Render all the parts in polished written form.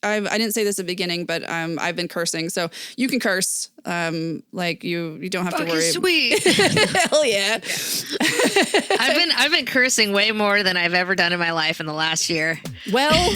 I didn't say this at the beginning, but I've been cursing, so you can curse. Like you don't have to worry. Sweet. Hell yeah. I've been cursing way more than I've ever done in my life in the last year. Well.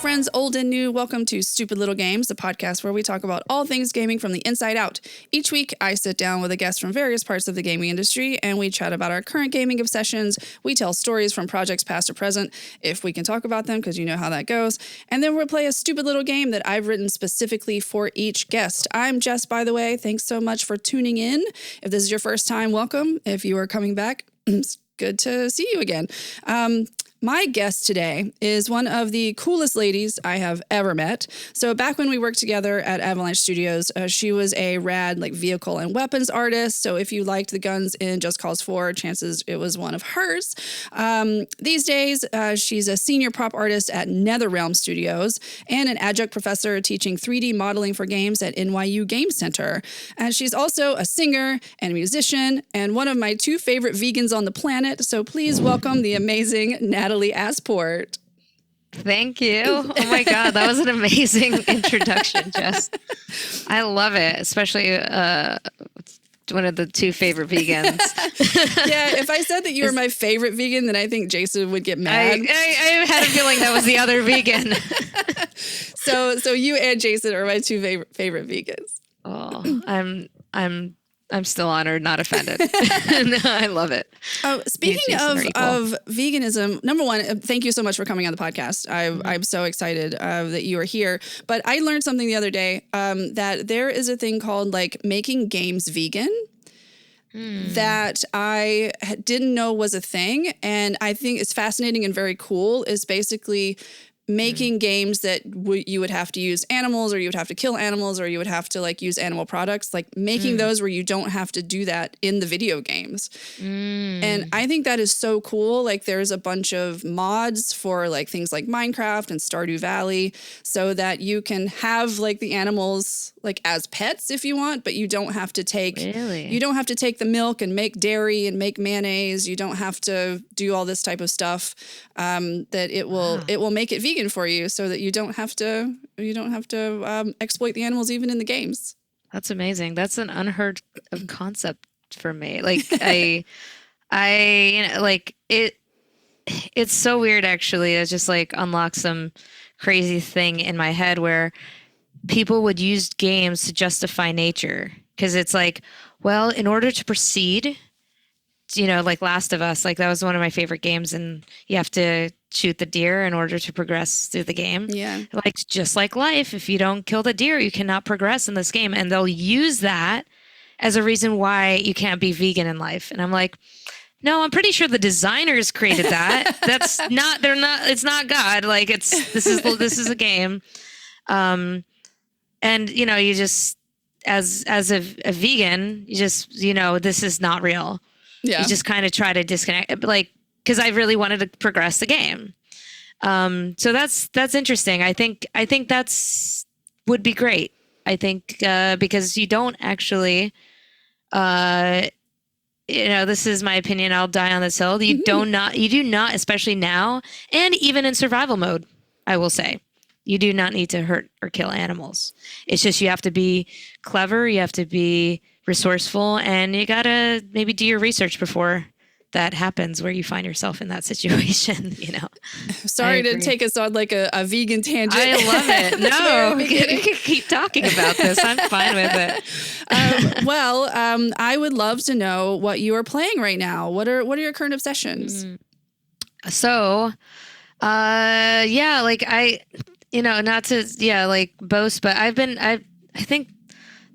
Friends old and new, welcome to Stupid Little Games, the podcast where we talk about all things gaming from the inside out. Each week, I sit down with a guest from various parts of the gaming industry, and we chat about our current gaming obsessions. We tell stories from projects past or present, if we can talk about them, because you know how that goes. And then we'll play a stupid little game that I've written specifically for each guest. I'm Jess, by the way. Thanks so much for tuning in. If this is your first time, welcome. If you are coming back, it's good to see you again. My guest today is one of the coolest ladies I have ever met. So back when we worked together at Avalanche Studios, she was a rad vehicle and weapons artist. So if you liked the guns in Just Cause 4, chances it was one of hers. These days, she's a senior prop artist at NetherRealm Studios and an adjunct professor teaching 3D modeling for games at NYU Game Center. And she's also a singer and a musician and one of my two favorite vegans on the planet. So please welcome the amazing Natalie Asport. Thank you. Oh my God, that was an amazing introduction, Jess. I love it, especially one of the two favorite vegans. Yeah, if I said that you were my favorite vegan, then I think Jason would get mad. I had a feeling that was the other vegan. So you and Jason are my two favorite vegans. Oh, I'm still honored, not offended. No, I love it. Speaking of veganism, number one, thank you so much for coming on the podcast. I'm so excited that you are here. But I learned something the other day that there is a thing called making games vegan that I didn't know was a thing. And I think it's fascinating and very cool is basically making games that you would have to use animals or you would have to kill animals or you would have to use animal products, making those where you don't have to do that in the video games. And I think that is so cool. There's a bunch of mods for things like Minecraft and Stardew Valley so that you can have the animals as pets if you want, but you don't have to take the milk and make dairy and make mayonnaise. You don't have to do all this type of stuff that it will make it vegan for you so that you don't have to exploit the animals even in the games. That's amazing. That's an unheard of concept for me. It's so weird actually. It just unlocks some crazy thing in my head where people would use games to justify nature because it's well, in order to proceed, Last of Us, that was one of my favorite games, and you have to shoot the deer in order to progress through the game. Yeah. Just like life, if you don't kill the deer, you cannot progress in this game. And they'll use that as a reason why you can't be vegan in life. And I'm no, I'm pretty sure the designers created that. It's not God. This is a game. And you just, as a vegan, you just, this is not real. Yeah. You just kind of try to disconnect, because I really wanted to progress the game. So that's interesting. I think that's would be great. I think because you don't actually, this is my opinion. I'll die on this hill. You do not, especially now, and even in survival mode, I will say, you do not need to hurt or kill animals. It's just you have to be clever. You have to be resourceful, and you gotta maybe do your research before that happens where you find yourself in that situation. Sorry to take us on a vegan tangent. I love it. No, we can keep talking about this. I'm fine with it. I would love to know what you are playing right now. What are your current obsessions? So, not to boast, but I think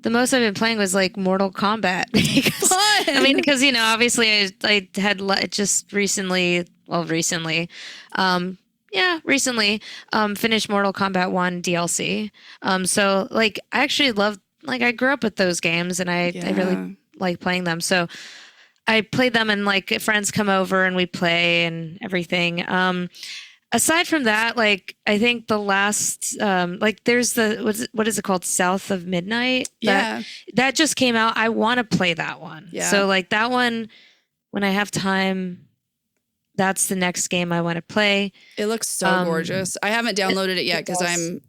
the most I've been playing was like Mortal Kombat. Fun! I mean, because, obviously I had just recently, recently, finished Mortal Kombat 1 DLC. So like I actually love, like I grew up with those games and I really like playing them. So I played them and like friends come over and we play and everything. Aside from that, like I think the last, like there's what is it called? South of Midnight. That just came out. I want to play that one. Yeah. So like that one, when I have time, that's the next game I want to play. It looks so gorgeous. I haven't downloaded it yet because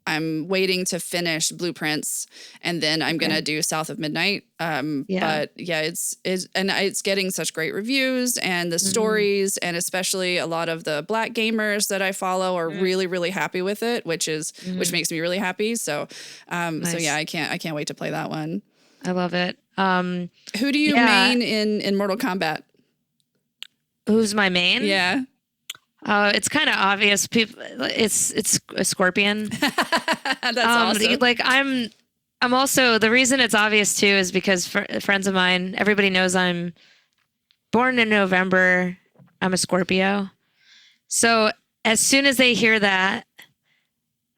I'm waiting to finish Blueprints and then I'm gonna do South of Midnight. But yeah, it's getting such great reviews and the stories, and especially a lot of the Black gamers that I follow are really, really happy with it, which makes me really happy. So nice. So yeah, I can't wait to play that one. I love it. Who do you main in Mortal Kombat? Who's my main? Yeah. It's kind of obvious. It's a Scorpion. That's awesome. Like I'm also, the reason it's obvious too is because friends of mine, everybody knows I'm born in November. I'm a Scorpio. So as soon as they hear that,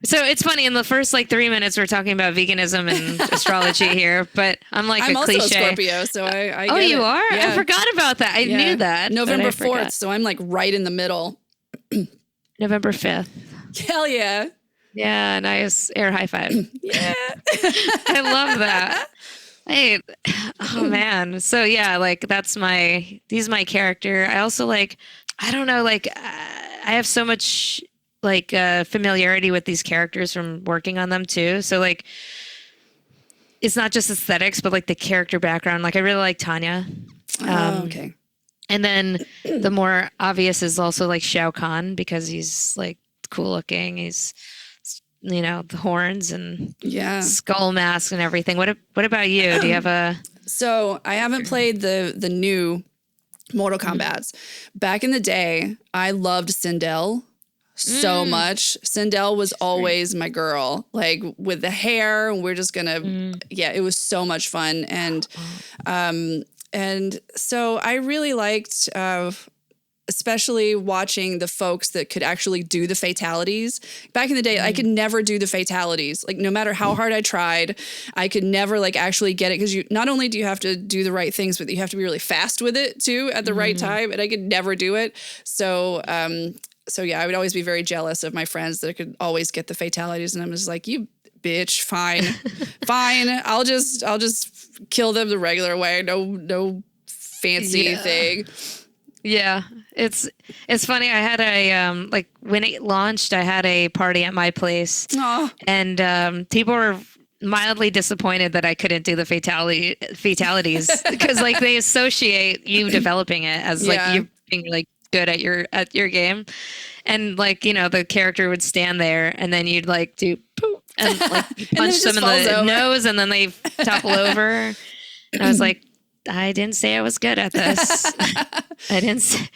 so it's funny, in the first like 3 minutes we're talking about veganism and astrology here, but I'm like I'm a also cliche. a Scorpio, so I oh, get you it. are? Yeah. I forgot about that. I knew that. November 4th, so I'm like right in the middle. November 5th. Hell yeah. Yeah, nice. Air high five. Yeah. I love that. Hey, oh man. So yeah, like he's my character. I also like, I don't know, like I have so much like familiarity with these characters from working on them too. So like, it's not just aesthetics, but like the character background. Like I really like Tanya. Okay. And then the more obvious is also like Shao Kahn, because he's like cool looking. He's, the horns and skull mask and everything. What about you? Do you have a? So I haven't played the new Mortal Kombats. Back in the day, I loved Sindel so much. Sindel was always my girl, like with the hair. We're just gonna, it was so much fun. And so I really liked, especially watching the folks that could actually do the fatalities. Back in the day, I could never do the fatalities. Like no matter how hard I tried, I could never like actually get it, because not only do you have to do the right things, but you have to be really fast with it too at the right time. And I could never do it. So yeah, I would always be very jealous of my friends that could always get the fatalities. And I'm just like, you bitch, fine. I'll just kill them the regular way. No fancy thing. Yeah, it's funny. I had a like when it launched, I had a party at my place. Aww. And people were mildly disappointed that I couldn't do the fatalities because like they associate you developing it as like you being like good at your game, and like the character would stand there and then you'd like do poop and like punch them in the nose and then they topple over. And I was like, I didn't say I was good at this. I didn't say,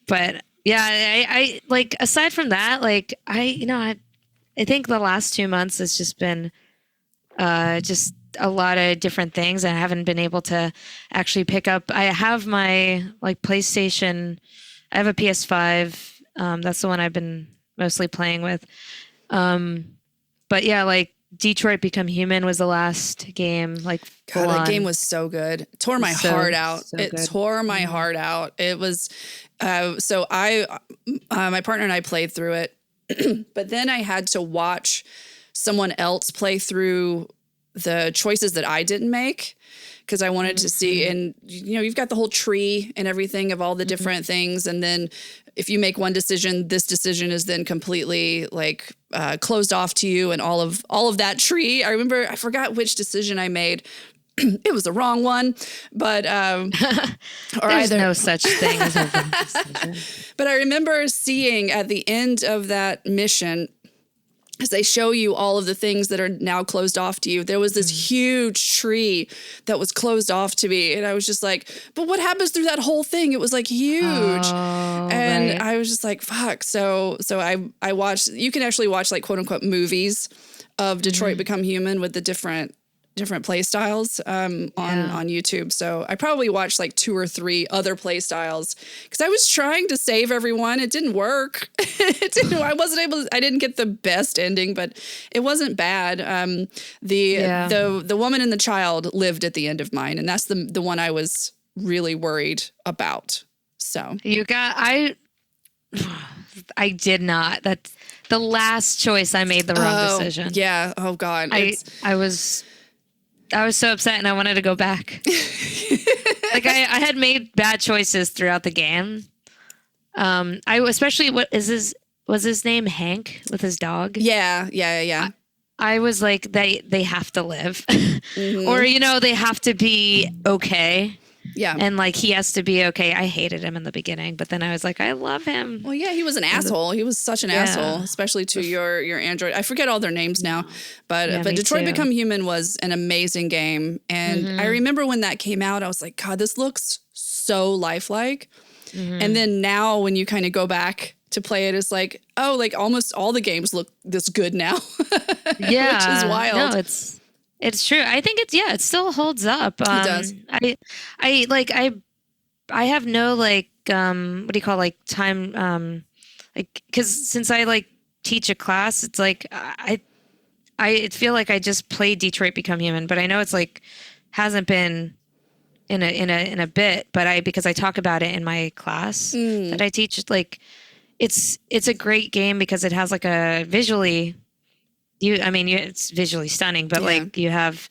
but yeah, I like, aside from that, like I think the last 2 months has just been just a lot of different things. I haven't been able to actually pick up. I have my like PlayStation. I have a PS5. That's the one I've been mostly playing with. But yeah, like Detroit Become Human was the last game. Like, God, that game was so good. It tore my heart out. Tore my heart out. It was, so my partner and I played through it, but then I had to watch someone else play through the choices that I didn't make, because I wanted to see, and you've got the whole tree and everything of all the different things. And then if you make one decision, this decision is then completely like closed off to you, and all of that tree. I forgot which decision I made. It was the wrong one, but there's no such thing as a wrong decision. But I remember seeing at the end of that mission, as they show you all of the things that are now closed off to you, there was this huge tree that was closed off to me. And I was just like, but what happens through that whole thing? It was like huge. And I was just like, fuck. So I watched, you can actually watch like quote unquote movies of Detroit Become Human with the different different play styles on YouTube. So I probably watched like 2 or 3 other play styles because I was trying to save everyone. It didn't work. I didn't get the best ending, but it wasn't bad. The woman and the child lived at the end of mine, and that's the one I was really worried about. So I did not. That's the last choice. I made the wrong decision. Yeah. Oh God. I was so upset and I wanted to go back. Like I had made bad choices throughout the game. Was his name Hank with his dog? Yeah. I was like, they have to live or, they have to be okay. Yeah. And like, he has to be okay. I hated him in the beginning, but then I was like, I love him. Well, yeah, he was an asshole. He was such an asshole, especially to your android. I forget all their names now, but Detroit Become Human was an amazing game. And I remember when that came out, I was like, God, this looks so lifelike. And then now when you kind of go back to play it, it's like, oh, like almost all the games look this good now. Yeah. Which is wild. No, it's true. I think it still holds up. It does. I have no what do you call time because since I teach a class, it's like I feel like I just played Detroit Become Human, but I know it's hasn't been in a bit, but because I talk about it in my class that I teach, it's a great game because it has a visually. It's visually stunning, but you have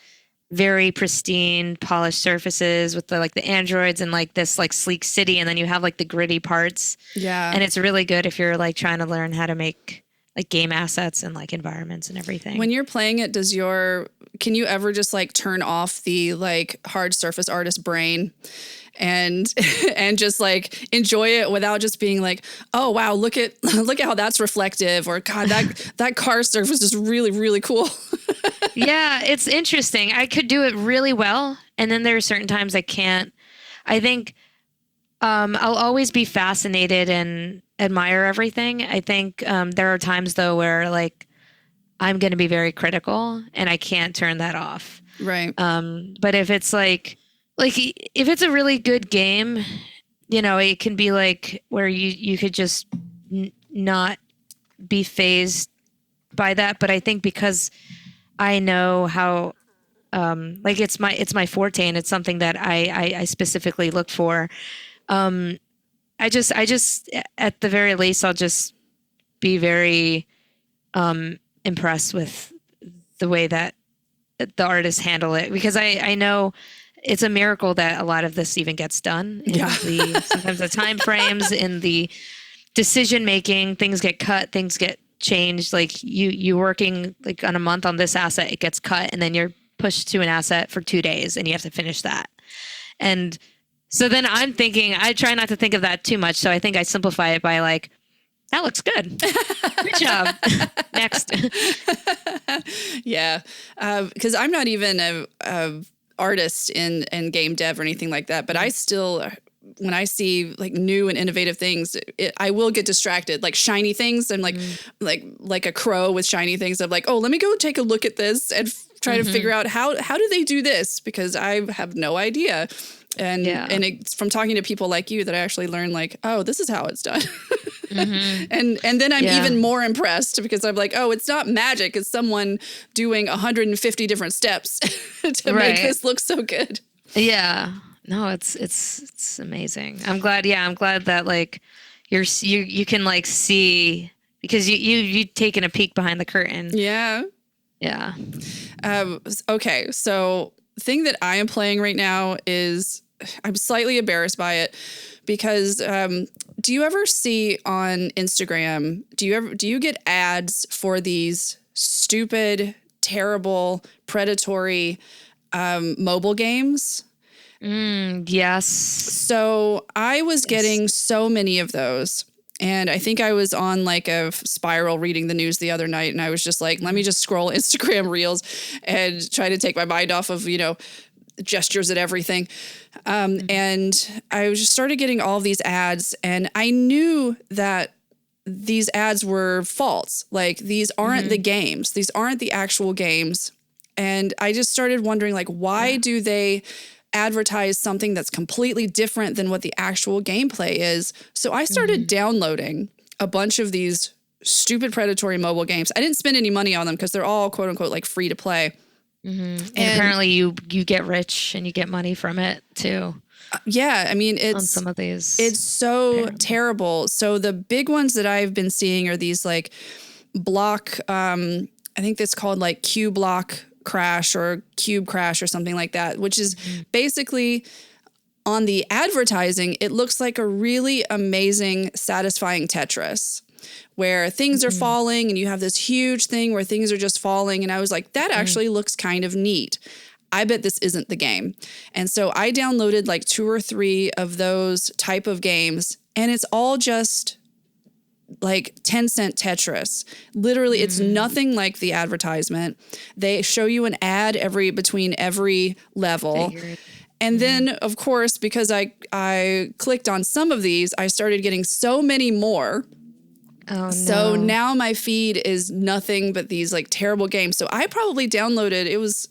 very pristine, polished surfaces with the androids and this sleek city, and then you have the gritty parts. Yeah, and it's really good if you're trying to learn how to make game assets and environments and everything. When you're playing it, can you ever just like turn off the hard surface artist brain and just like enjoy it without just being like, oh wow, look at how that's reflective, or God, that car surface is really, really cool. Yeah, it's interesting. I could do it really well, and then there are certain times I can't. I think I'll always be fascinated and admire everything. I think there are times though where I'm going to be very critical and I can't turn that off. Right. But if it's if it's a really good game, it can be where you could just not be fazed by that. But I think because I know how, it's my forte and it's something that I specifically look for. I just at the very least, I'll just be very impressed with the way that the artists handle it, because I know it's a miracle that a lot of this even gets done. Sometimes the time frames, in the decision making, things get cut, things get changed. You working on a month on this asset, it gets cut, and then you're pushed to an asset for 2 days, and you have to finish that. And so then I'm thinking, I try not to think of that too much. So I think I simplify it by that looks good. Good job. Next. Yeah. Because I'm not even a artist in game dev or anything like that, but I still, when I see new and innovative things, I will get distracted. Shiny things, I'm like a crow with shiny things. I'm like, oh, let me go take a look at this and try to figure out how do they do this, because I have no idea. And it's from talking to people like you that I actually learn oh, this is how it's done. And then I'm even more impressed, because I'm like, oh, it's not magic. It's someone doing 150 different steps to make this look so good. Yeah. No, it's amazing. I'm glad that you can see, because you've taken a peek behind the curtain. Yeah. Yeah. Okay. So thing that I am playing right now is, I'm slightly embarrassed by it, because do you ever see on Instagram, do you get ads for these stupid, terrible, predatory mobile games? Yes. So I was getting so many of those. And I think I was on a spiral reading the news the other night, and I was just let me just scroll Instagram reels and try to take my mind off of, gestures at everything. And I just started getting all of these ads, and I knew that these ads were false. These aren't the games. These aren't the actual games. And I just started wondering, like, why do they advertise something that's completely different than what the actual gameplay is? So I started downloading a bunch of these stupid predatory mobile games. I didn't spend any money on them because they're all quote unquote like free to play. And apparently you get rich and you get money from it too. Yeah, I mean, it's on some of these. It's so terrible. So the big ones that I've been seeing are these like block, I think it's called like Q Block Crash or Cube Crash or something like that, which is basically on the advertising, it looks like a really amazing, satisfying Tetris where things are falling and you have this huge thing where things are just falling. And I was like, that actually looks kind of neat. I bet this isn't the game. And so I downloaded like 2 or 3 of those type of games, and it's all just like 10-cent Tetris. Literally, it's nothing like the advertisement. They show you an ad between every level. And then, of course, because I clicked on some of these, I started getting so many more. Oh, no. So now my feed is nothing but these like terrible games. So I probably downloaded, it was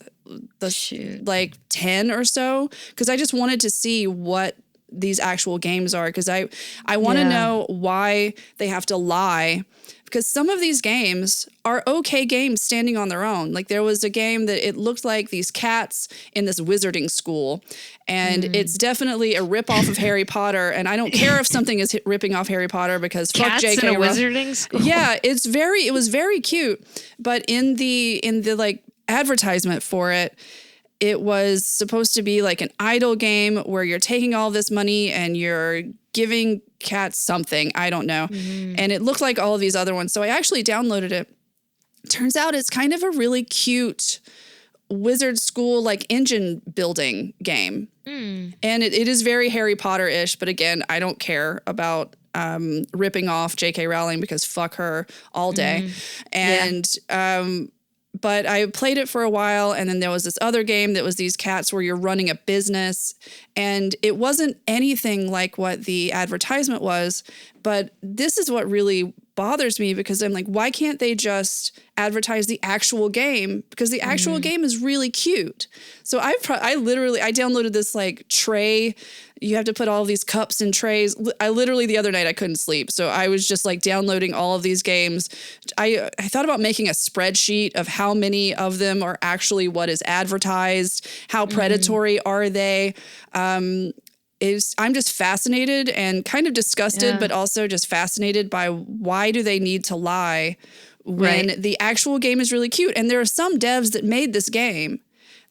like 10 or so, because I just wanted to see what these actual games are, because I want to know why they have to lie, because some of these games are okay games standing on their own. Like there was a game that it looked like these cats in this wizarding school, and it's definitely a ripoff of Harry Potter. And I don't care if something is ripping off Harry Potter, because fuck Cats J.K. in a wizarding school. Yeah, it was very cute, but in the like advertisement for it, it was supposed to be like an idle game where you're taking all this money and you're giving cats something. I don't know. And it looked like all of these other ones. So I actually downloaded it. Turns out it's kind of a really cute wizard school, like engine building game. And it is very Harry Potter-ish. But again, I don't care about ripping off J.K. Rowling, because fuck her all day. And but I played it for a while, and then there was this other game that was these cats where you're running a business, and it wasn't anything like what the advertisement was. But this is what really bothers me, because I'm like, why can't they just advertise the actual game? Because the actual game is really cute. So I downloaded this like tray. You have to put all of these cups in trays. I literally the other night I couldn't sleep. So I was just like downloading all of these games. I thought about making a spreadsheet of how many of them are actually what is advertised. How predatory are they? I'm just fascinated and kind of disgusted, but also just fascinated by why do they need to lie when the actual game is really cute. And there are some devs that made this game.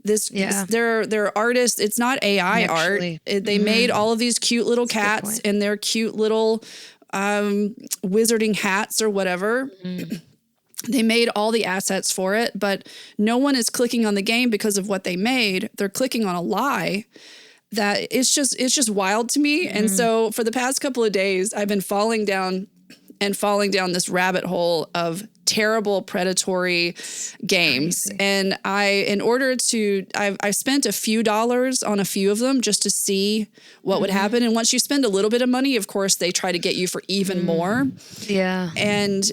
They're artists. It's not AI art. They made all of these cute little cats in their cute little wizarding hats or whatever. They made all the assets for it, but no one is clicking on the game because of what they made. They're clicking on a lie. That it's just wild to me. And so for the past couple of days, I've been falling down this rabbit hole of terrible predatory games. Crazy. And I spent a few dollars on a few of them just to see what would happen. And once you spend a little bit of money, of course, they try to get you for even more. Yeah. And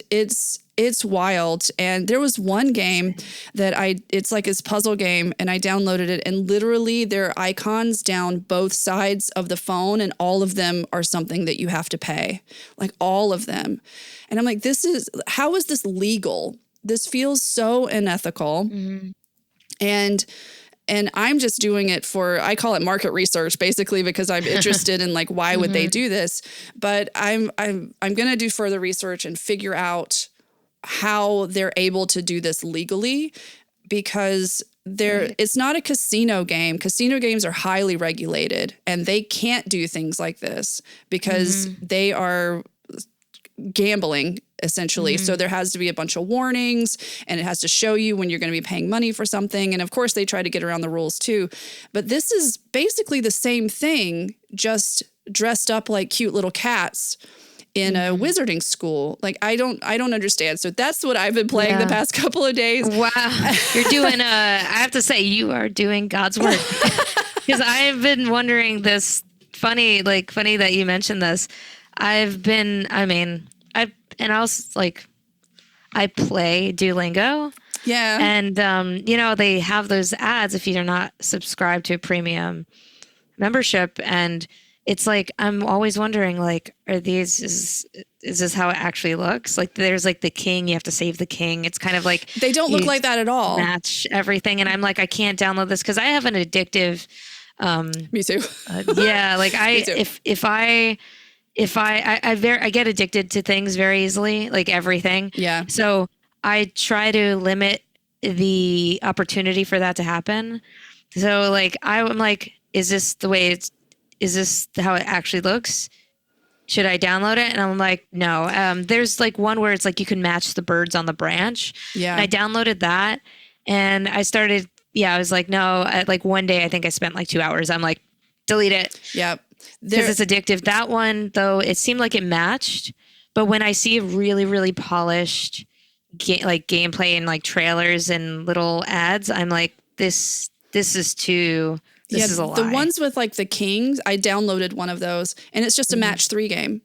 it's wild. And there was one game that it's like this puzzle game, and I downloaded it, and literally there are icons down both sides of the phone, and all of them are something that you have to pay, like all of them. And I'm like, how is this legal? This feels so unethical. And I'm just doing it I call it market research, basically, because I'm interested in like, why would they do this? But I'm going to do further research and figure out how they're able to do this legally, because it's not a casino game. Casino games are highly regulated, and they can't do things like this because they are gambling essentially. So there has to be a bunch of warnings, and it has to show you when you're going to be paying money for something. And of course they try to get around the rules too. But this is basically the same thing, just dressed up like cute little cats in a wizarding school. Like, I don't understand. So that's what I've been playing the past couple of days. Wow. You're doing, I have to say, you are doing God's work. Because I've been wondering this, funny that you mentioned this. I play Duolingo. Yeah. And, they have those ads if you're not subscribed to a premium membership. And it's like, I'm always wondering, like, is this how it actually looks? Like, there's like the king, you have to save the king. It's kind of like they don't look like that at all. Match everything. And I'm like, I can't download this because I have an addictive. Me too. Yeah. Like I get addicted to things very easily, like everything. Yeah. So I try to limit the opportunity for that to happen. So like, I'm like, is this how it actually looks? Should I download it? And I'm like, no. There's like one where it's like you can match the birds on the branch. Yeah. And I downloaded that and I started, I was like, no, like one day I think I spent like 2 hours. I'm like, delete it. Yep. Because it's addictive. That one though, it seemed like it matched. But when I see really, really polished gameplay and like trailers and little ads, I'm like, this is too... This is a lie. The ones with like the kings, I downloaded one of those and it's just a match 3 game.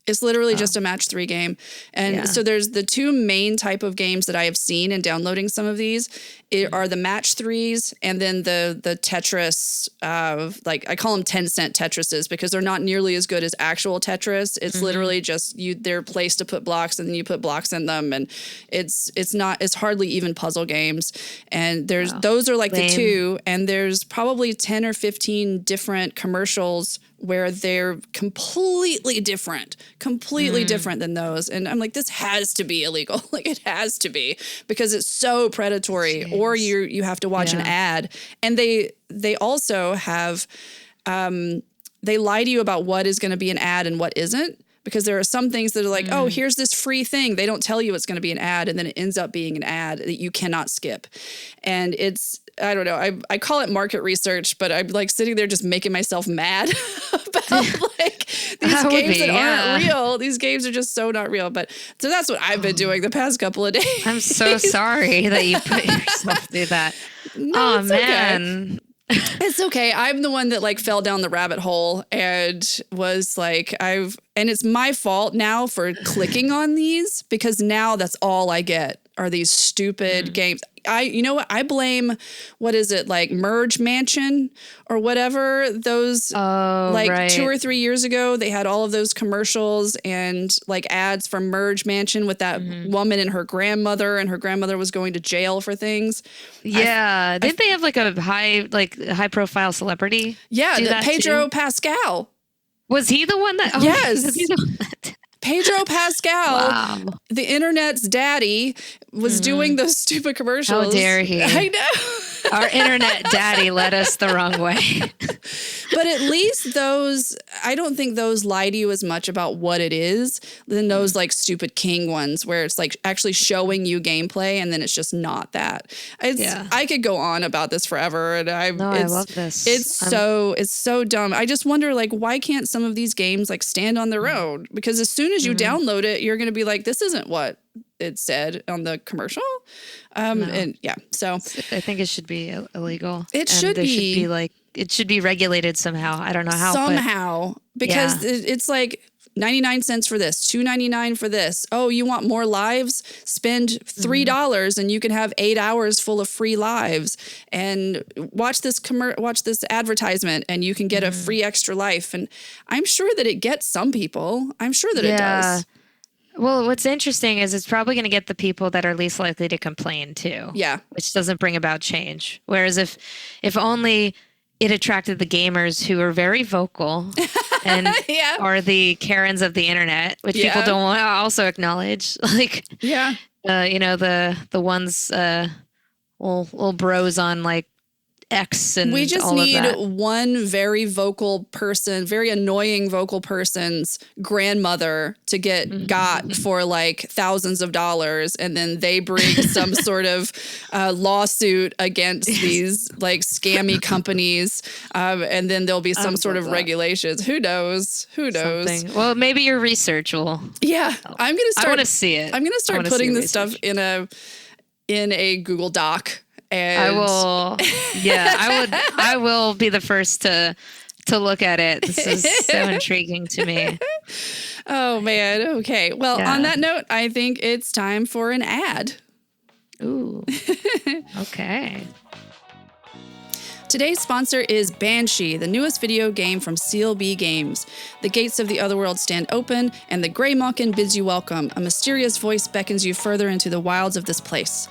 It's literally just a match 3 game. And so there's the 2 main type of games that I have seen in downloading some of these are the match 3s and then the Tetris, like I call them 10-cent Tetrises because they're not nearly as good as actual Tetris. It's literally just they're placed to put blocks and then you put blocks in them. And it's hardly even puzzle games. And those are like the 2 and there's probably 10 or 15 different commercials where they're completely different than those. And I'm like, this has to be illegal. Like it has to be because it's so predatory. Jeez. Or you have to watch an ad. And they also have, they lie to you about what is going to be an ad and what isn't. Because there are some things that are like, oh, here's this free thing. They don't tell you it's going to be an ad. And then it ends up being an ad that you cannot skip. And I don't know. I call it market research, but I'm like sitting there just making myself mad about like these games that aren't real. These games are just so not real. But so that's what I've been doing the past couple of days. I'm so sorry that you put yourself through that. No, oh, man. Okay. It's okay. I'm the one that like fell down the rabbit hole and was like, and it's my fault now for clicking on these because now that's all I get are these stupid games. You know what? I blame, what is it, like Merge Mansion or whatever, those 2 or 3 years ago, they had all of those commercials and like ads from Merge Mansion with that woman and her grandmother was going to jail for things. Yeah. Didn't they have like a high profile celebrity? Yeah. Pedro Pascal. Was he the one that? Oh, yes. Pedro Pascal, the internet's daddy, was doing those stupid commercials. How dare he? I know. Our internet daddy led us the wrong way. But at least I don't think those lie to you as much about what it is than those like stupid king ones where it's like actually showing you gameplay and then it's just not that. I could go on about this forever. And I love this. It's so dumb. I just wonder like, why can't some of these games like stand on their own? Because as soon as you download it, you're going to be like, this isn't what it said on the commercial. And so I think it should be illegal. It should be like, it should be regulated somehow. I don't know how. Somehow, because it's like 99 cents for this, $2.99 for this. Oh, you want more lives? Spend $3 and you can have 8 hours full of free lives. And watch this advertisement and you can get a free extra life. And I'm sure that it gets some people. I'm sure that it does. Well, what's interesting is it's probably going to get the people that are least likely to complain too. Yeah. Which doesn't bring about change. Whereas if only it attracted the gamers who are very vocal and are the Karens of the internet, which people don't want to also acknowledge. Like, the ones, little bros on like X and we just all need of that. One very vocal person, very annoying vocal person's grandmother to get got for like thousands of dollars. And then they bring some sort of lawsuit against these like scammy companies. And then there'll be some sort of regulations. Who knows? Something. Well, maybe your research will. Yeah. I'm going to start. I want to see it. I'm going to start putting this stuff in a Google Doc. And I will. Yeah, I will be the first to look at it. This is so intriguing to me. Oh man. Okay. Well, on that note, I think it's time for an ad. Ooh. Okay. Today's sponsor is Banshee, the newest video game from CLB Games. The gates of the otherworld stand open, and the Grey Malkin bids you welcome. A mysterious voice beckons you further into the wilds of this place.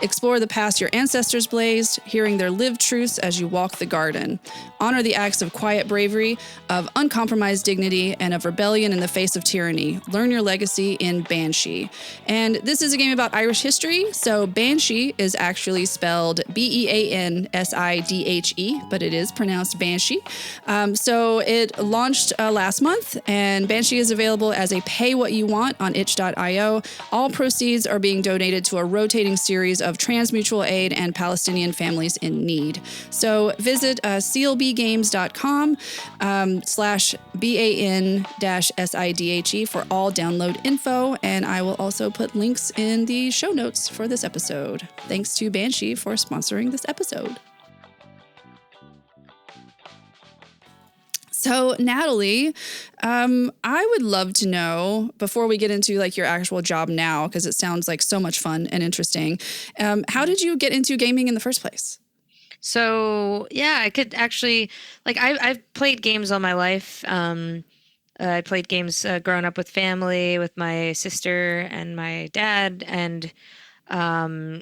Explore the past your ancestors blazed, hearing their lived truths as you walk the garden. Honor the acts of quiet bravery, of uncompromised dignity, and of rebellion in the face of tyranny. Learn your legacy in Banshee. And this is a game about Irish history, so Banshee is actually spelled Beansidhe, but it is pronounced Banshee. So it launched last month, and Banshee is available as a pay what you want on itch.io. All proceeds are being donated to a rotating series of trans-mutual aid and Palestinian families in need. So visit clbgames.com /BAN-SIDHE for all download info, and I will also put links in the show notes for this episode. Thanks to Banshee for sponsoring this episode. So, Natalie, I would love to know, before we get into like your actual job now, because it sounds like so much fun and interesting, how did you get into gaming in the first place? So, yeah, I could actually, like, I've played games all my life. I played games growing up with family, with my sister and my dad. And I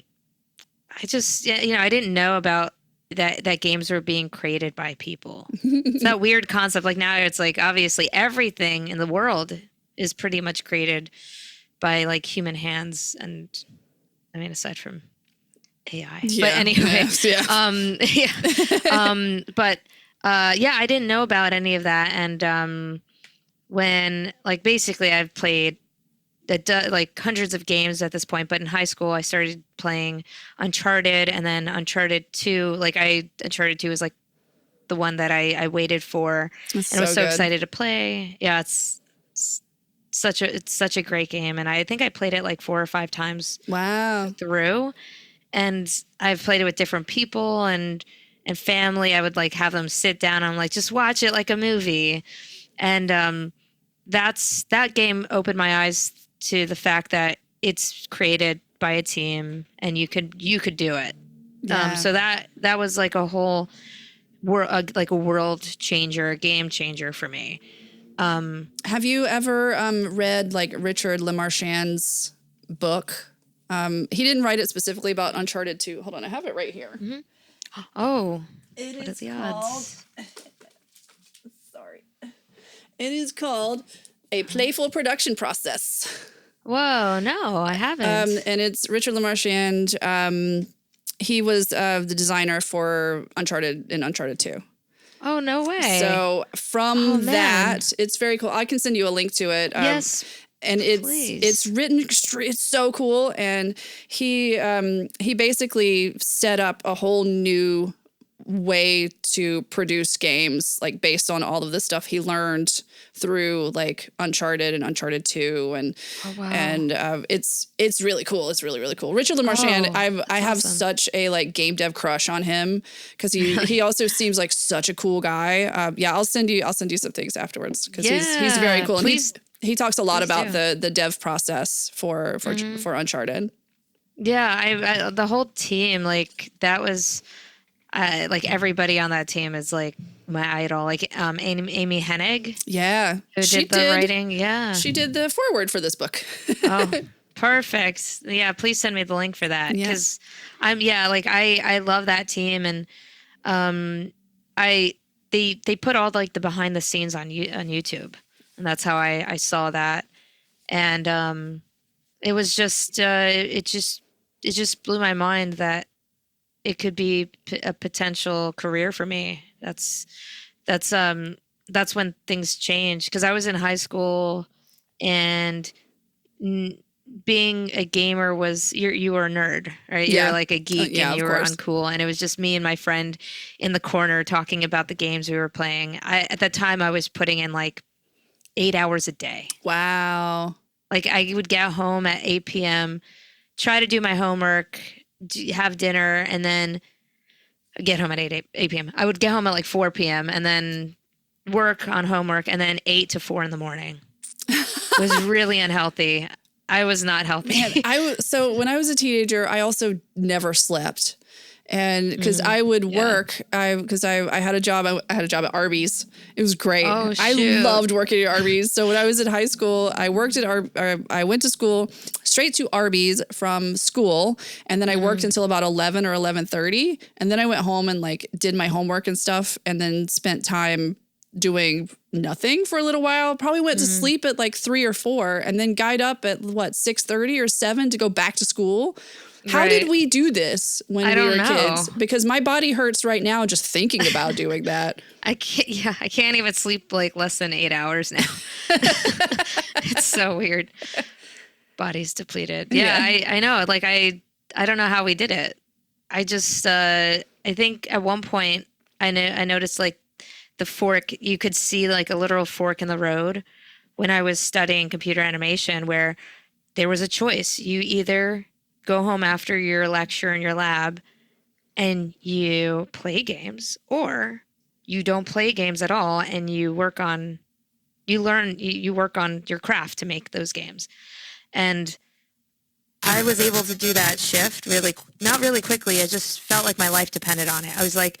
just, I didn't know about that games were being created by people. It's that weird concept. Like now it's like, obviously everything in the world is pretty much created by like human hands. And I mean, aside from AI, but anyway, I didn't know about any of that. And when like basically I've played like hundreds of games at this point, but in high school I started playing Uncharted, and then Uncharted 2. Uncharted 2 is like the one that I waited for, and I was so excited to play. Yeah, it's such a great game, and I think I played it like 4 or 5 times. Wow. Through. And I've played it with different people and family. I would like have them sit down and I'm like, just watch it like a movie. And that game opened my eyes to the fact that it's created by a team and you could do it. Yeah. So that was like a whole like a world changer, a game changer for me. Have you ever read like Richard LeMarchand's book? He didn't write it specifically about Uncharted 2. Hold on, I have it right here. Mm-hmm. Oh, what is the odds? Sorry. It is called A Playful Production Process. Whoa, no, I haven't. And it's Richard LeMarchand. He was the designer for Uncharted and Uncharted 2. Oh, no way. So from that, it's very cool. I can send you a link to it. Yes. And it's written, it's so cool. And he basically set up a whole new way to produce games, like based on all of the stuff he learned through like Uncharted and Uncharted 2. And it's really cool. It's really, really cool. Richard LeMarchand, I have such a like game dev crush on him because he also seems like such a cool guy. I'll send you some things afterwards because he's very cool. Please. And he talks a lot about the dev process for Uncharted. Yeah, I the whole team, like that was like everybody on that team is like my idol. Like Amy Hennig. Yeah. Who did the writing. Yeah. She did the foreword for this book. Oh, perfect. Yeah, please send me the link for that. Because I love that team, and they put all like the behind the scenes on YouTube. And that's how I saw that. And it was just it just blew my mind that it could be a potential career for me. That's when things changed, because I was in high school and being a gamer was you were a nerd, right? You're like a geek and you were uncool, and it was just me and my friend in the corner talking about the games we were playing. At that time I was putting in like 8 hours a day. Wow. Like I would get home at 8 p.m., try to do my homework, have dinner, and then get home at 8 p.m. I would get home at like 4 p.m. and then work on homework, and then 8 to 4 in the morning. It was really unhealthy. I was not healthy. Man, so when I was a teenager, I also never slept. And because I would work, because I had a job, I had a job at Arby's. It was great. Oh, I shoot. loved working at Arby's. So when I was in high school, I worked at I went to school straight to Arby's from school, and then I worked until about 11 or 11:30, and then I went home and like did my homework and stuff, and then spent time doing nothing for a little while. Probably went to sleep at like 3 or 4, and then got up at 6:30 or 7 to go back to school. How did we do this when we were kids? Because my body hurts right now just thinking about doing that. I can't even sleep like less than 8 hours now. It's so weird. Body's depleted. Yeah. I know. Like I don't know how we did it. I just I think at one point I noticed like the fork, you could see like a literal fork in the road when I was studying computer animation, where there was a choice. You either go home after your lecture in your lab and you play games, or you don't play games at all and you work on your craft to make those games. And I was able to do that shift not really quickly. It just felt like my life depended on it. I was like,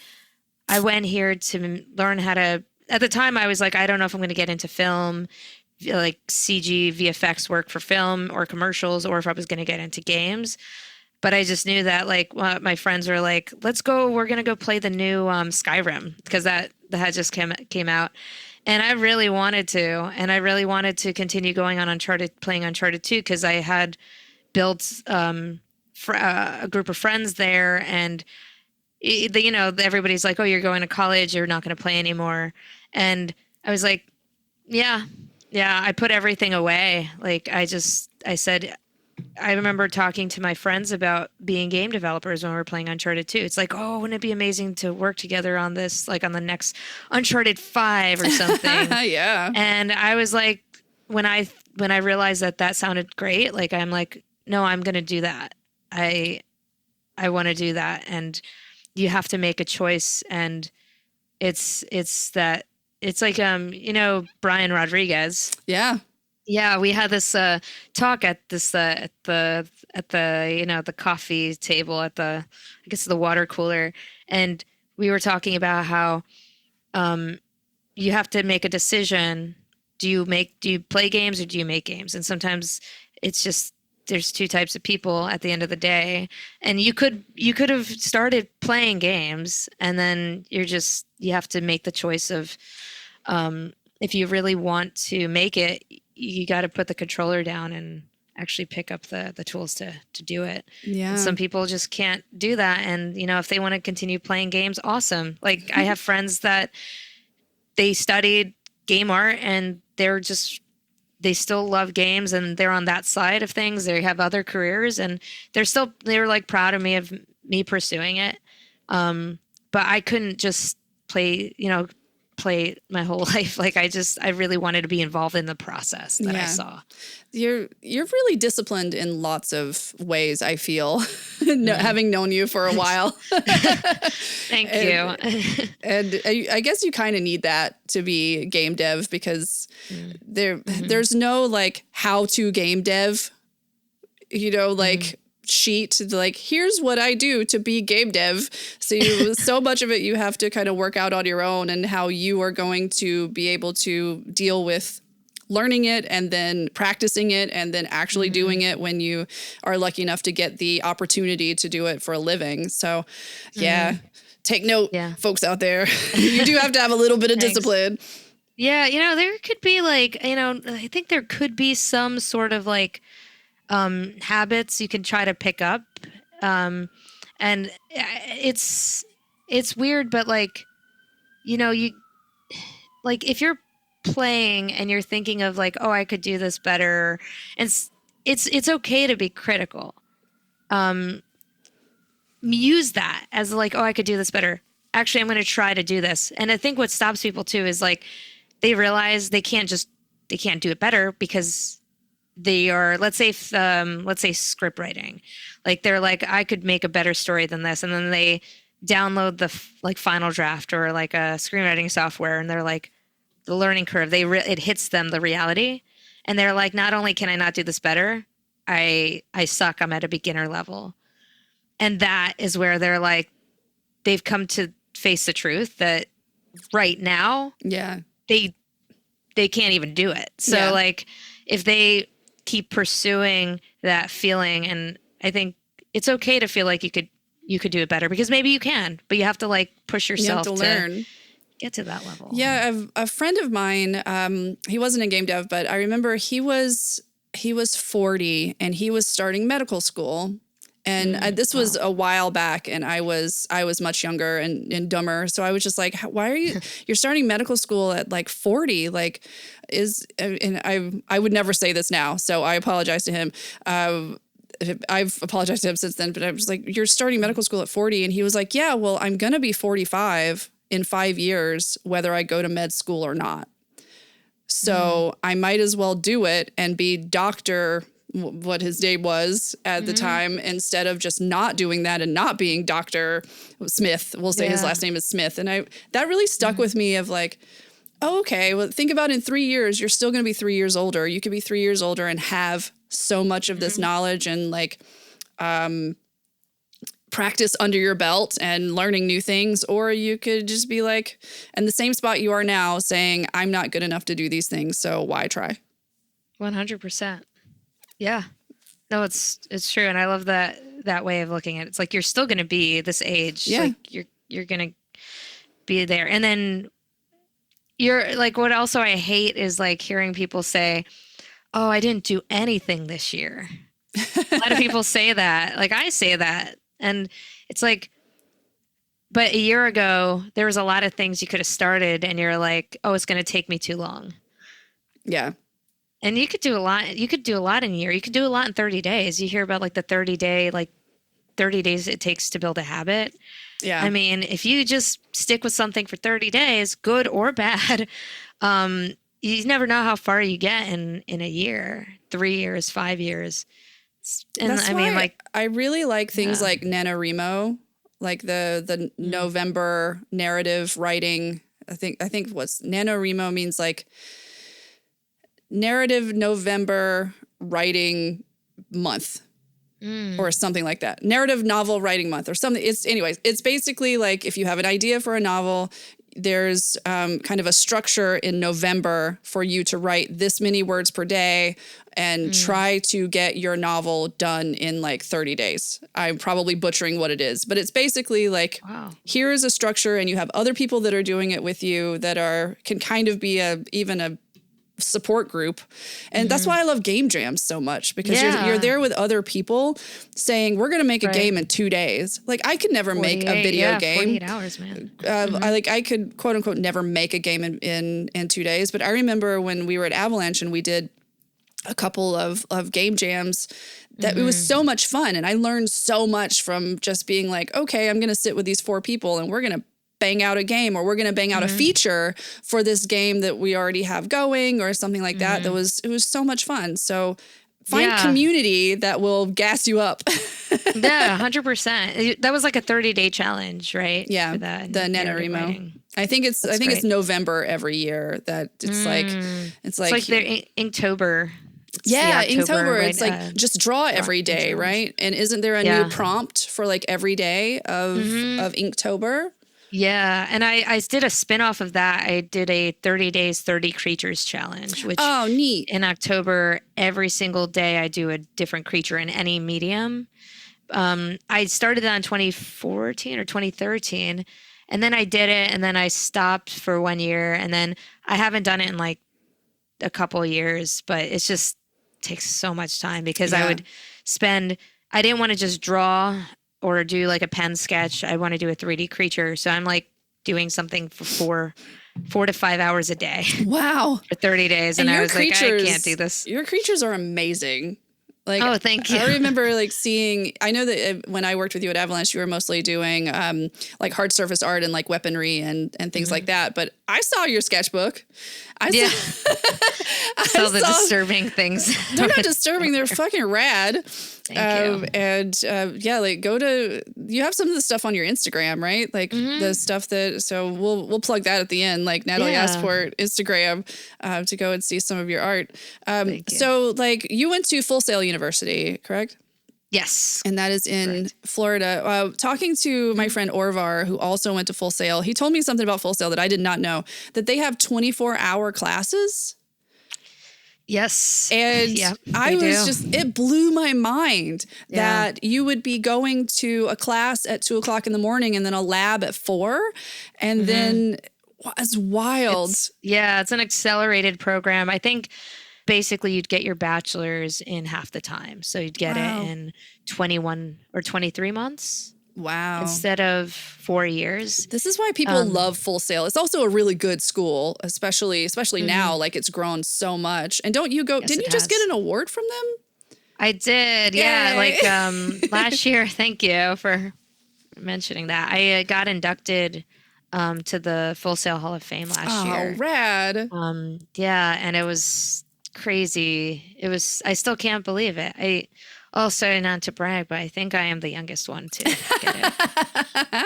I went here to learn how to, at the time I was like, I don't know if I'm going to get into film, like CG, VFX work for film or commercials, or if I was going to get into games. But I just knew that like my friends were like, we're going to go play the new Skyrim, because that just came out. And I really wanted to, and I really wanted to continue going on playing Uncharted 2, because I had built a group of friends there, and everybody's like, oh, you're going to college, you're not going to play anymore. And I was like, yeah, I put everything away. Like I said, I remember talking to my friends about being game developers when we were playing Uncharted 2. It's like, oh, wouldn't it be amazing to work together on this, like on the next Uncharted 5 or something? Yeah. And I was like, when I realized that sounded great, like I'm like, no, I'm going to do that. I want to do that. And you have to make a choice. And it's like, Brian Rodriguez. Yeah. Yeah, we had this talk at this at the the coffee table at the water cooler, and we were talking about how you have to make a decision. Do you play games or do you make games? And sometimes it's just there's two types of people at the end of the day, and you could have started playing games, and then you have to make the choice of if you really want to make it, you got to put the controller down and actually pick up the tools to do it. Yeah. And some people just can't do that. And, if they want to continue playing games, awesome. Like I have friends that they studied game art and they still love games and they're on that side of things. They have other careers and they were like proud of me pursuing it. But I couldn't just play my whole life. Like I really wanted to be involved in the process that I saw. You're really disciplined in lots of ways, I feel, having known you for a while. Thank you. And I guess you kind of need that to be game dev, because there's no like how to game dev, sheet, like here's what I do to be game dev. So much of it you have to kind of work out on your own, and how you are going to be able to deal with learning it and then practicing it and then actually doing it when you are lucky enough to get the opportunity to do it for a living. So take note, folks out there. You do have to have a little bit of discipline. Yeah, there could be like, I think there could be some sort of like habits you can try to pick up. And it's weird, but like, you like if you're playing and you're thinking of like, oh, I could do this better. And it's okay to be critical. Use that as like, oh, I could do this better. Actually, I'm going to try to do this. And I think what stops people too is like, they realize they can't do it better because they are, let's say script writing. Like they're like, I could make a better story than this. And then they download the like Final Draft or like a screenwriting software, and they're like, the learning curve, it hits them, the reality. And they're like, not only can I not do this better, I suck. I'm at a beginner level. And that is where they're like, they've come to face the truth that right now, they can't even do it. So like if they keep pursuing that feeling, and I think it's okay to feel like you could do it better, because maybe you can, but you have to like push yourself to learn. Get to that level. Yeah, a friend of mine, he wasn't in game dev, but I remember he was 40 and he was starting medical school. And this was a while back, and I was much younger and dumber. So I was just like, why are you're starting medical school at like 40? Like and I would never say this now. So I apologize to him. I've apologized to him since then, but I was like, you're starting medical school at 40. And he was like, yeah, well, I'm going to be 45 in 5 years, whether I go to med school or not. So I might as well do it and be Dr. what his name was at the time, instead of just not doing that and not being Dr. Smith. We'll say his last name is Smith. And that really stuck with me of like, oh, okay, well, think about in 3 years, you're still going to be 3 years older. You could be 3 years older and have so much of this knowledge and like, practice under your belt and learning new things, or you could just be like in the same spot you are now saying, I'm not good enough to do these things, so why try? 100%. Yeah. No, it's true. And I love that way of looking at it. It's like, you're still going to be this age. Yeah. Like you're going to be there. And then you're like, what also I hate is like hearing people say, oh, I didn't do anything this year. A lot of people say that. Like I say that. And it's like, but a year ago, there was a lot of things you could have started and you're like, oh, it's going to take me too long. Yeah. And you could do a lot. You could do a lot in a year. You could do a lot in 30 days. You hear about like the 30 days it takes to build a habit. Yeah. I mean, if you just stick with something for 30 days, good or bad, you never know how far you get in a year, 3 years, 5 years. And that's I mean, why like, I really like things like NaNoWriMo, like the November narrative writing. I think what's NaNoWriMo means like narrative November writing month or something like that. Narrative novel writing month or something. It's basically like if you have an idea for a novel, there's kind of a structure in November for you to write this many words per day and try to get your novel done in like 30 days. I'm probably butchering what it is, but it's basically like, here is a structure and you have other people that are doing it with you that can kind of be even a support group. And that's why I love game jams so much, because you're there with other people saying, we're going to make a game in 2 days. Like I could never make a video game. 48 hours, man. I could quote unquote never make a game in 2 days. But I remember when we were at Avalanche and we did a couple of game jams that it was so much fun. And I learned so much from just being like, okay, I'm going to sit with these 4 people and we're going to bang out a game, or we're going to bang out a feature for this game that we already have going or something like that. It was so much fun. So find community that will gas you up. Yeah, 100%. That was like a 30-day challenge, right? Yeah. For that the NetherRealm. I think it's November every year that it's like their Inktober. Yeah, Inktober. It's like just draw every day, right? And isn't there a new prompt for like every day of Inktober? Yeah, and I did a spin-off of that. I did a 30 days, 30 creatures challenge, which neat. In October, every single day I do a different creature in any medium. I started that in 2014 or 2013, and then I did it, and then I stopped for 1 year, and then I haven't done it in like a couple years, but it's just takes so much time because I didn't want to just draw or do like a pen sketch. I want to do a 3D creature. So I'm like doing something for 4 to 5 hours a day. Wow. For 30 days. And I was like, I can't do this. Your creatures are amazing. Like, oh, thank you. I remember like I know that when I worked with you at Avalanche, you were mostly doing like hard surface art and like weaponry and things like that. But I saw your sketchbook. I saw the disturbing things. They're not disturbing. They're fucking rad. Thank you. And like you have some of the stuff on your Instagram, right? Like the stuff so we'll plug that at the end, like Natalie Asport Instagram, to go and see some of your art. So like you went to Full Sail University. University, correct? Yes. And that is in Correct. Florida. Talking to my friend Orvar, who also went to Full Sail, he told me something about Full Sail that I did not know, that they have 24-hour classes. Yes. And it blew my mind that you would be going to a class at 2:00 in the morning and then a lab at 4. And then it's wild. It's an accelerated program. I think basically you'd get your bachelor's in half the time. So you'd get it in 21 or 23 months. Wow. Instead of 4 years. This is why people love Full Sail. It's also a really good school, especially now, like it's grown so much. And didn't you just get an award from them? I did. Yay. Yeah. Like last year. Thank you for mentioning that. I got inducted to the Full Sail Hall of Fame last year. Oh, rad. And it was crazy. I still can't believe it. Also, not to brag, but I think I am the youngest one to get it.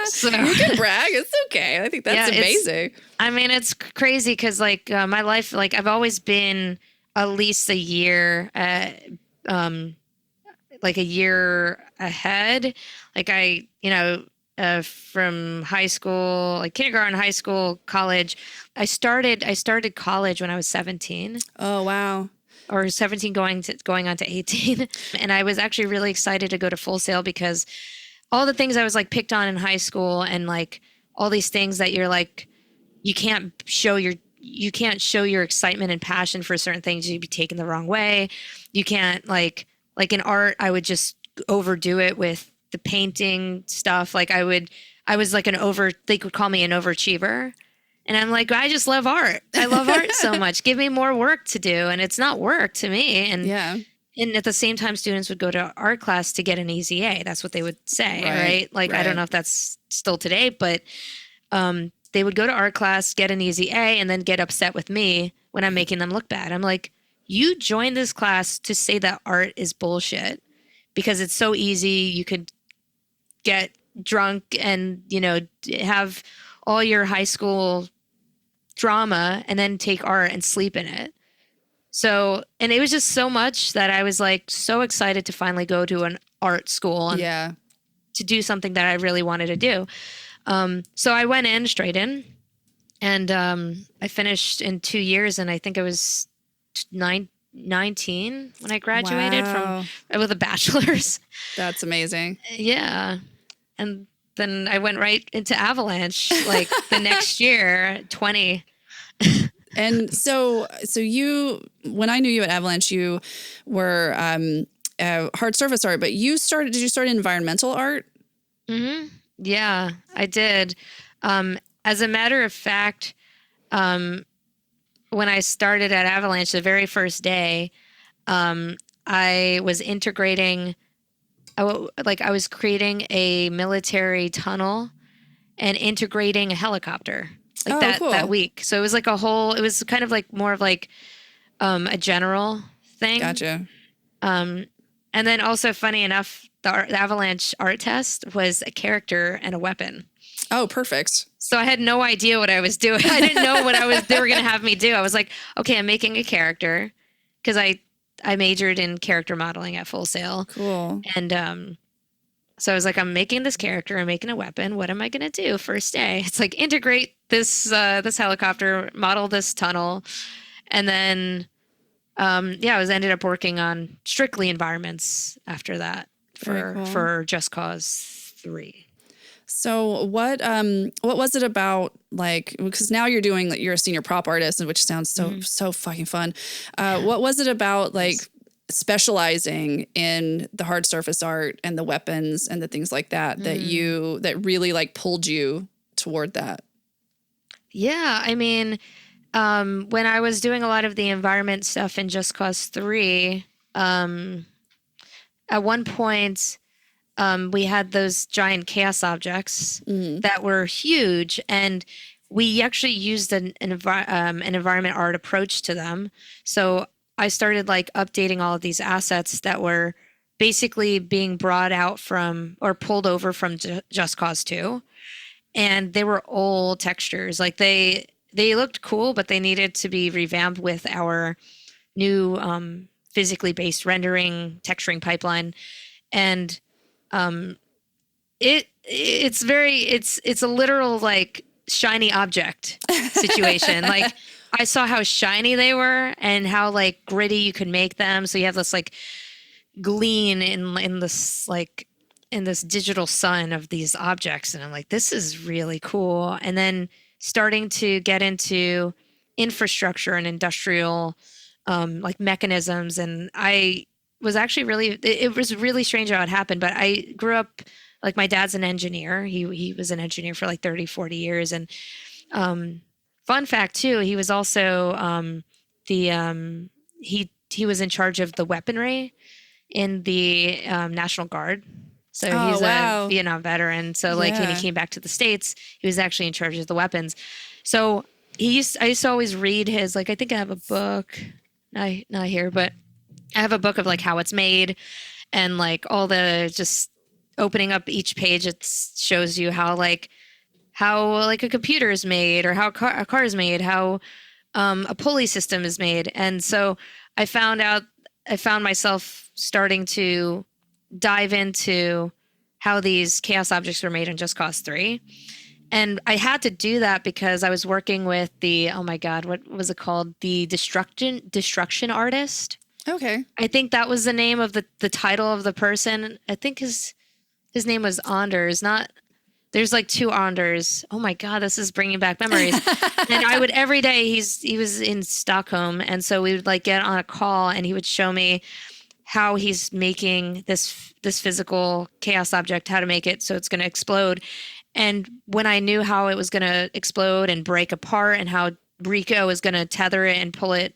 So you can brag. It's okay. I think that's amazing. It's crazy because my life, I've always been at least a year, a year ahead. From high school, like kindergarten, high school, college. I started college when I was 17. Oh, wow. Or 17 going on to 18. And I was actually really excited to go to Full Sail because all the things I was picked on in high school and all these things that you're you can't show your excitement and passion for certain things. You'd be taken the wrong way. You can't like in art, I would just overdo it with the painting stuff. They could call me an overachiever. And I'm I just love art. I love art so much. Give me more work to do. And it's not work to me. And at the same time, students would go to art class to get an easy A. That's what they would say, right? I don't know if that's still today, but they would go to art class, get an easy A, and then get upset with me when I'm making them look bad. I'm like, you joined this class to say that art is bullshit because it's so easy. You could get drunk and, have all your high school drama and then take art and sleep in it. So, and it was just so much that I was so excited to finally go to an art school and to do something that I really wanted to do. So I went straight in and I finished in 2 years and I think I was 19 when I graduated with a bachelor's. That's amazing. Yeah. And then I went right into Avalanche the next year, 20. And so you, when I knew you at Avalanche, you were hard surface art, but did you start environmental art? Mm-hmm. Yeah, I did. As a matter of fact, when I started at Avalanche, the very first day, I was integrating. I was creating a military tunnel and integrating a helicopter that week. So it was it was kind of more of a general thing. Gotcha. And then also funny enough, the Avalanche art test was a character and a weapon. Oh, perfect. So I had no idea what I was doing. I didn't know they were going to have me do. I was like, okay, I'm making a character because I majored in character modeling at Full Sail. Cool. And so I was like, I'm making this character, I'm making a weapon. What am I going to do first day? It's integrate this helicopter, model this tunnel. And then, I ended up working on strictly environments after that for Just Cause 3. So what was it about, because now you're a senior prop artist, which sounds so fucking fun. What was it about specializing in the hard surface art and the weapons and the things like that that really pulled you toward that? Yeah. I mean, when I was doing a lot of the environment stuff in Just Cause 3, at one point, we had those giant chaos objects that were huge, and we actually used an environment art approach to them. So I started updating all of these assets that were basically being brought out from or pulled over from Just Cause 2, and they were old textures. They looked cool, but they needed to be revamped with our new physically based rendering, texturing pipeline. And it's a literal like shiny object situation. Like I saw how shiny they were and how like gritty you could make them. So you have this like gleam in this digital sun of these objects. And I'm like, this is really cool. And then starting to get into infrastructure and industrial like mechanisms. And I was actually it was really strange how it happened, but I grew up, like my dad's an engineer. He was an engineer for like 30, 40 years. And fun fact too, he was also he was in charge of the weaponry in the National Guard. So he's a Vietnam veteran. So like when he came back to the States, he was actually in charge of the weapons. So I used to always read his, like, I think I have a book, not here, but I have a book of like how it's made and like all the, just opening up each page, it shows you how like a computer is made, or how a car is made, how a pulley system is made. And so I found myself starting to dive into how these chaos objects were made in Just Cause 3. And I had to do that because I was working with the, oh my God, what was it called? The destruction artist. Okay. I think that was the name of the title of the person. I think his name was Anders. There's like two Anders. Oh my God, this is bringing back memories. And I would every day, he was in Stockholm. And so we would like get on a call and he would show me how he's making this physical chaos object, how to make it so it's going to explode. And when I knew how it was going to explode and break apart and how Rico was going to tether it and pull it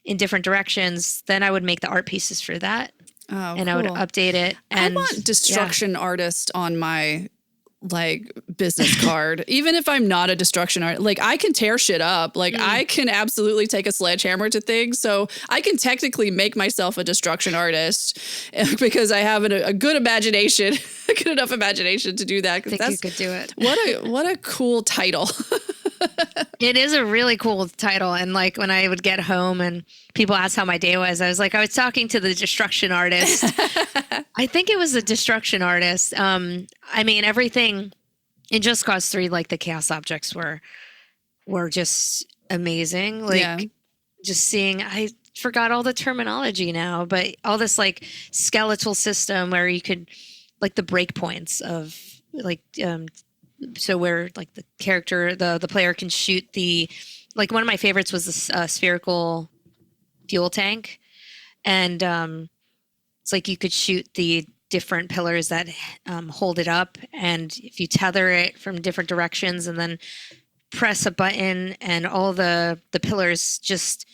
in different directions, then I would make the art pieces for that. Oh, and cool. I would update it. And I want destruction artist on my like business card, even if I'm not a destruction artist. Like I can tear shit up. Like I can absolutely take a sledgehammer to things. So I can technically make myself a destruction artist because I have a good imagination, a good enough imagination to do that. I think you could do it. What a cool title. It is a really cool title. And like when I would get home and people asked how my day was, I was like, I was talking to the destruction artist. I think it was a destruction artist. I mean, everything in Just Cause 3, like the chaos objects were just amazing. Like just seeing, I forgot all the terminology now, but all this like skeletal system where you could, like the breakpoints of like, so where like the character, the player can shoot like one of my favorites was the spherical fuel tank. And it's like you could shoot the different pillars that hold it up. And if you tether it from different directions and then press a button and all the pillars just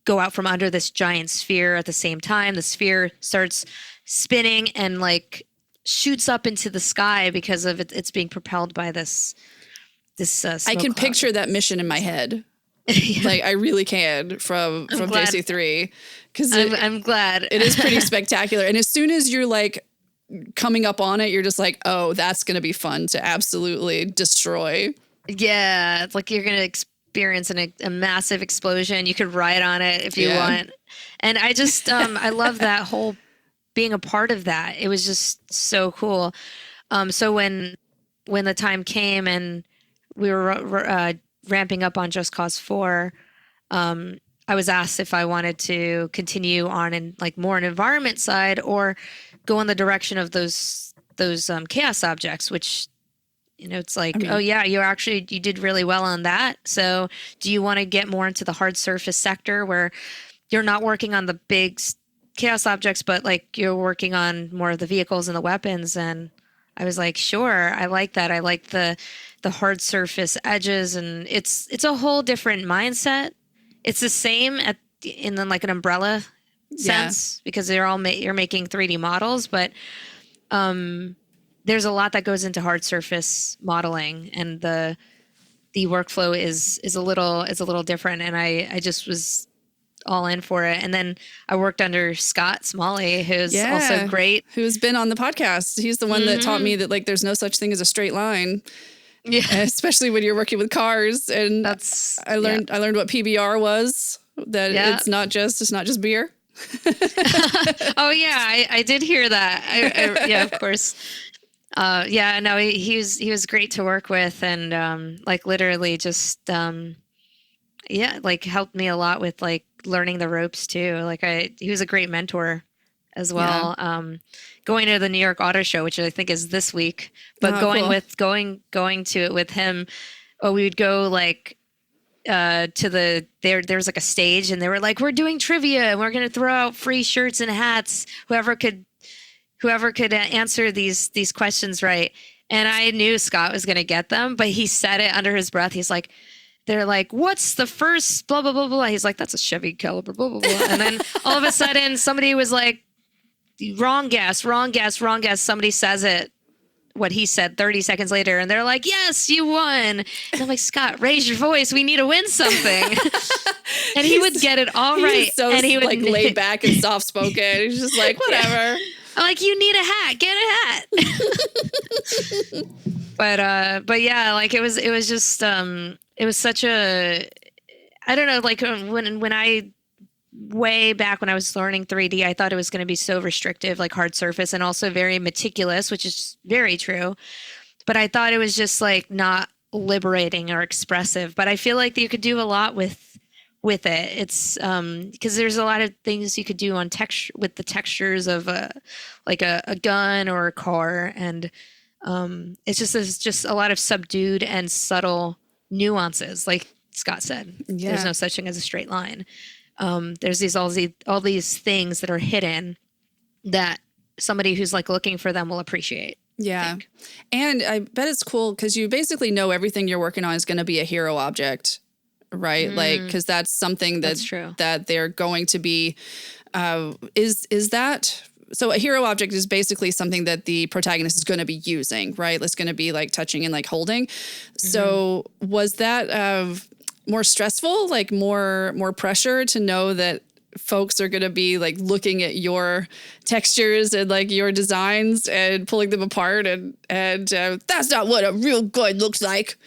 go out from under this giant sphere at the same time, the sphere starts spinning and like shoots up into the sky because of it's being propelled by this smoke I can cloud. picture that mission in my head. Like I really can from JC3 because I'm glad it is pretty spectacular. And as soon as you're like coming up on it, you're just like, oh, that's going to be fun to absolutely destroy. Yeah, it's like you're going to experience a massive explosion. You could ride on it if you want. And I just I love that whole being a part of that. It was just so cool. So when the time came and we were ramping up on Just Cause 4, I was asked if I wanted to continue on in like more an environment side or go in the direction of those chaos objects, which, you know, it's like, oh yeah, you did really well on that. So do you want to get more into the hard surface sector where you're not working on the big chaos objects, but like you're working on more of the vehicles and the weapons? And I was like, sure, I like that. I like the hard surface edges, and it's a whole different mindset. It's the same in like an umbrella sense because they're all you're making 3D models, but there's a lot that goes into hard surface modeling, and the workflow is a little different. And I just was all in for it. And then I worked under Scott Smalley, who's also great. Who's been on the podcast. He's the one that taught me that like there's no such thing as a straight line. Yeah. Especially when you're working with cars. And I learned what PBR was, that it's not just beer. Oh yeah, I did hear that. Yeah, of course. Yeah, no, he was great to work with, and like literally just yeah, like helped me a lot with like learning the ropes too. Like he was a great mentor as Yeah. well. Going to the New York Auto Show, which I think is this week, but Oh, cool. going to it with him. Oh, we would go like to there was like a stage, and they were like, we're doing trivia and we're going to throw out free shirts and hats, whoever could answer these questions right. And I knew Scott was going to get them, but he said it under his breath. He's like, they're like, what's the first blah blah blah blah? He's like, that's a Chevy Caliber blah blah blah. And then all of a sudden somebody was like, wrong guess, wrong guess, wrong guess. Somebody says it, what he said 30 seconds later, and they're like, yes, you won. And I'm like, Scott, raise your voice, we need to win something. And he would get it all right. So and he would like laid back and soft spoken. He's just like, whatever. I'm like, you need a hat, get a hat. But yeah, like it was just it was such a, I don't know, like when I way back when I was learning 3D, I thought it was going to be so restrictive, like hard surface, and also very meticulous, which is very true. But I thought it was just like not liberating or expressive. But I feel like you could do a lot with it. It's because there's a lot of things you could do on texture with the textures of like a gun or a car, and there's just a lot of subdued and subtle nuances, like Scott said. Yeah. There's no such thing as a straight line. There's all these things that are hidden that somebody who's like looking for them will appreciate. Yeah. And I bet it's cool because you basically know everything you're working on is going to be a hero object, right? Like, because that's something That's true. that they're going to be, is that, so a hero object is basically something that the protagonist is going to be using, right? It's going to be like touching and like holding. So was that, more stressful, like more pressure to know that folks are going to be like looking at your textures and like your designs and pulling them apart and that's not what a real gun looks like.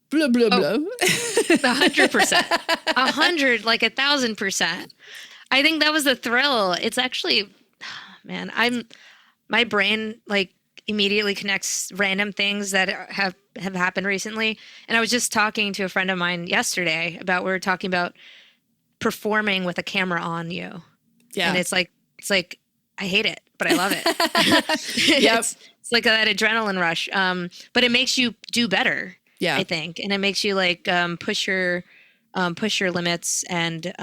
Blah, blah, blah. 100%, like 1,000%. I think that was the thrill. It's actually, man, my brain like immediately connects random things that have happened recently. And I was just talking to a friend of mine yesterday we were talking about performing with a camera on you. Yeah. And it's like, I hate it, but I love it. Yep. It's like that adrenaline rush. But it makes you do better. Yeah. I think. And it makes you like, push your limits and,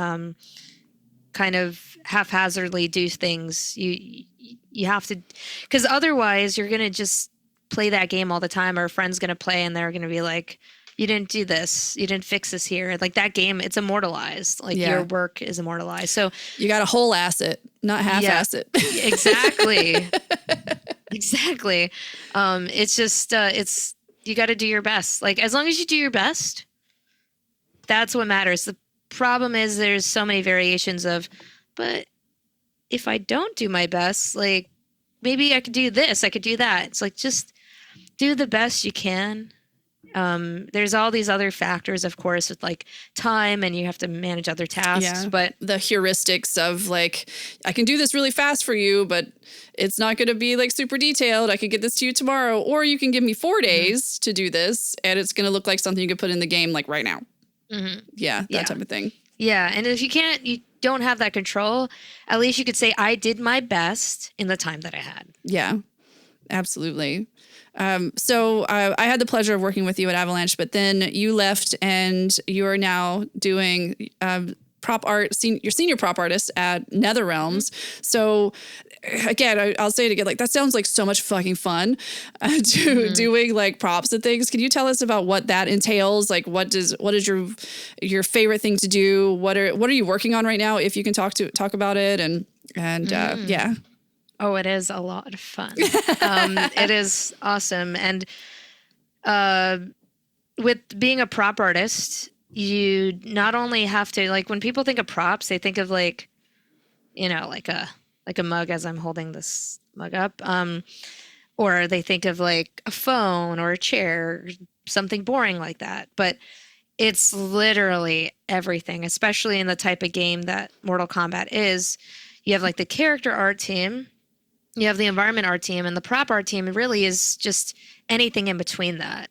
kind of haphazardly do things. You have to, because otherwise you're going to just play that game all the time, or a friend's going to play and they're going to be like, you didn't do this, you didn't fix this here. Like that game, it's immortalized. Like your work is immortalized. So you got to whole ass it, not half ass it. Exactly. Exactly. It's just, you got to do your best. Like as long as you do your best, that's what matters. The problem is there's so many variations of, but if I don't do my best, like maybe I could do this, I could do that. It's like, just do the best you can. There's all these other factors, of course, with like time, and you have to manage other tasks, but the heuristics of like, I can do this really fast for you, but it's not going to be like super detailed. I could get this to you tomorrow, or you can give me 4 days to do this, and it's going to look like something you could put in the game like right now. Yeah, that type of thing. Yeah. And if you don't have that control, at least you could say, I did my best in the time that I had. Yeah, absolutely. So I had the pleasure of working with you at Avalanche, but then you left and you are now doing prop art. You're senior prop artist at NetherRealms. So again, I'll say it again, like that sounds like so much fucking fun doing like props and things. Can you tell us about what that entails? Like what is your favorite thing to do? What are you working on right now? If you can talk about it and yeah. Oh, it is a lot of fun. It is awesome. And with being a prop artist, you not only have to, like, when people think of props, they think of like, like a mug, as I'm holding this mug up. Or they think of like a phone or a chair, something boring like that. But it's literally everything, especially in the type of game that Mortal Kombat is. you have like the character art team, you have the environment art team, and the prop art team really is just anything in between that.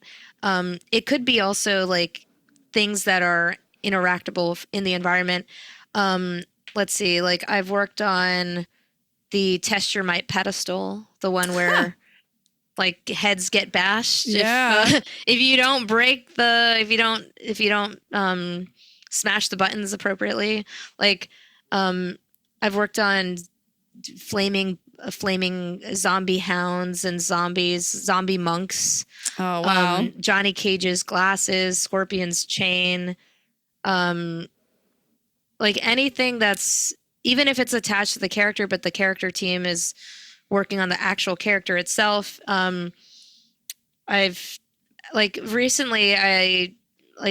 It could be also like things that are interactable in the environment. Let's see, like I've worked on the Test Your Might pedestal, the one where like heads get bashed. Yeah. If you don't break the, if you don't smash the buttons appropriately, like I've worked on flaming zombie hounds and zombie monks. Oh, wow. Johnny Cage's glasses, Scorpion's chain, like anything that's, even if it's attached to the character, but the character team is working on the actual character itself. I've like recently, I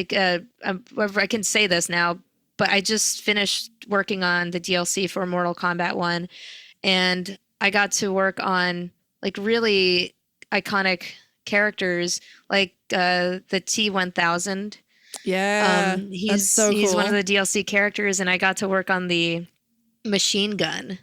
can say this now, but I just finished working on the DLC for Mortal Kombat 1, and I got to work on like really iconic characters like the T-1000. Yeah. That's so cool. He's one of the DLC characters, and I got to work on the machine gun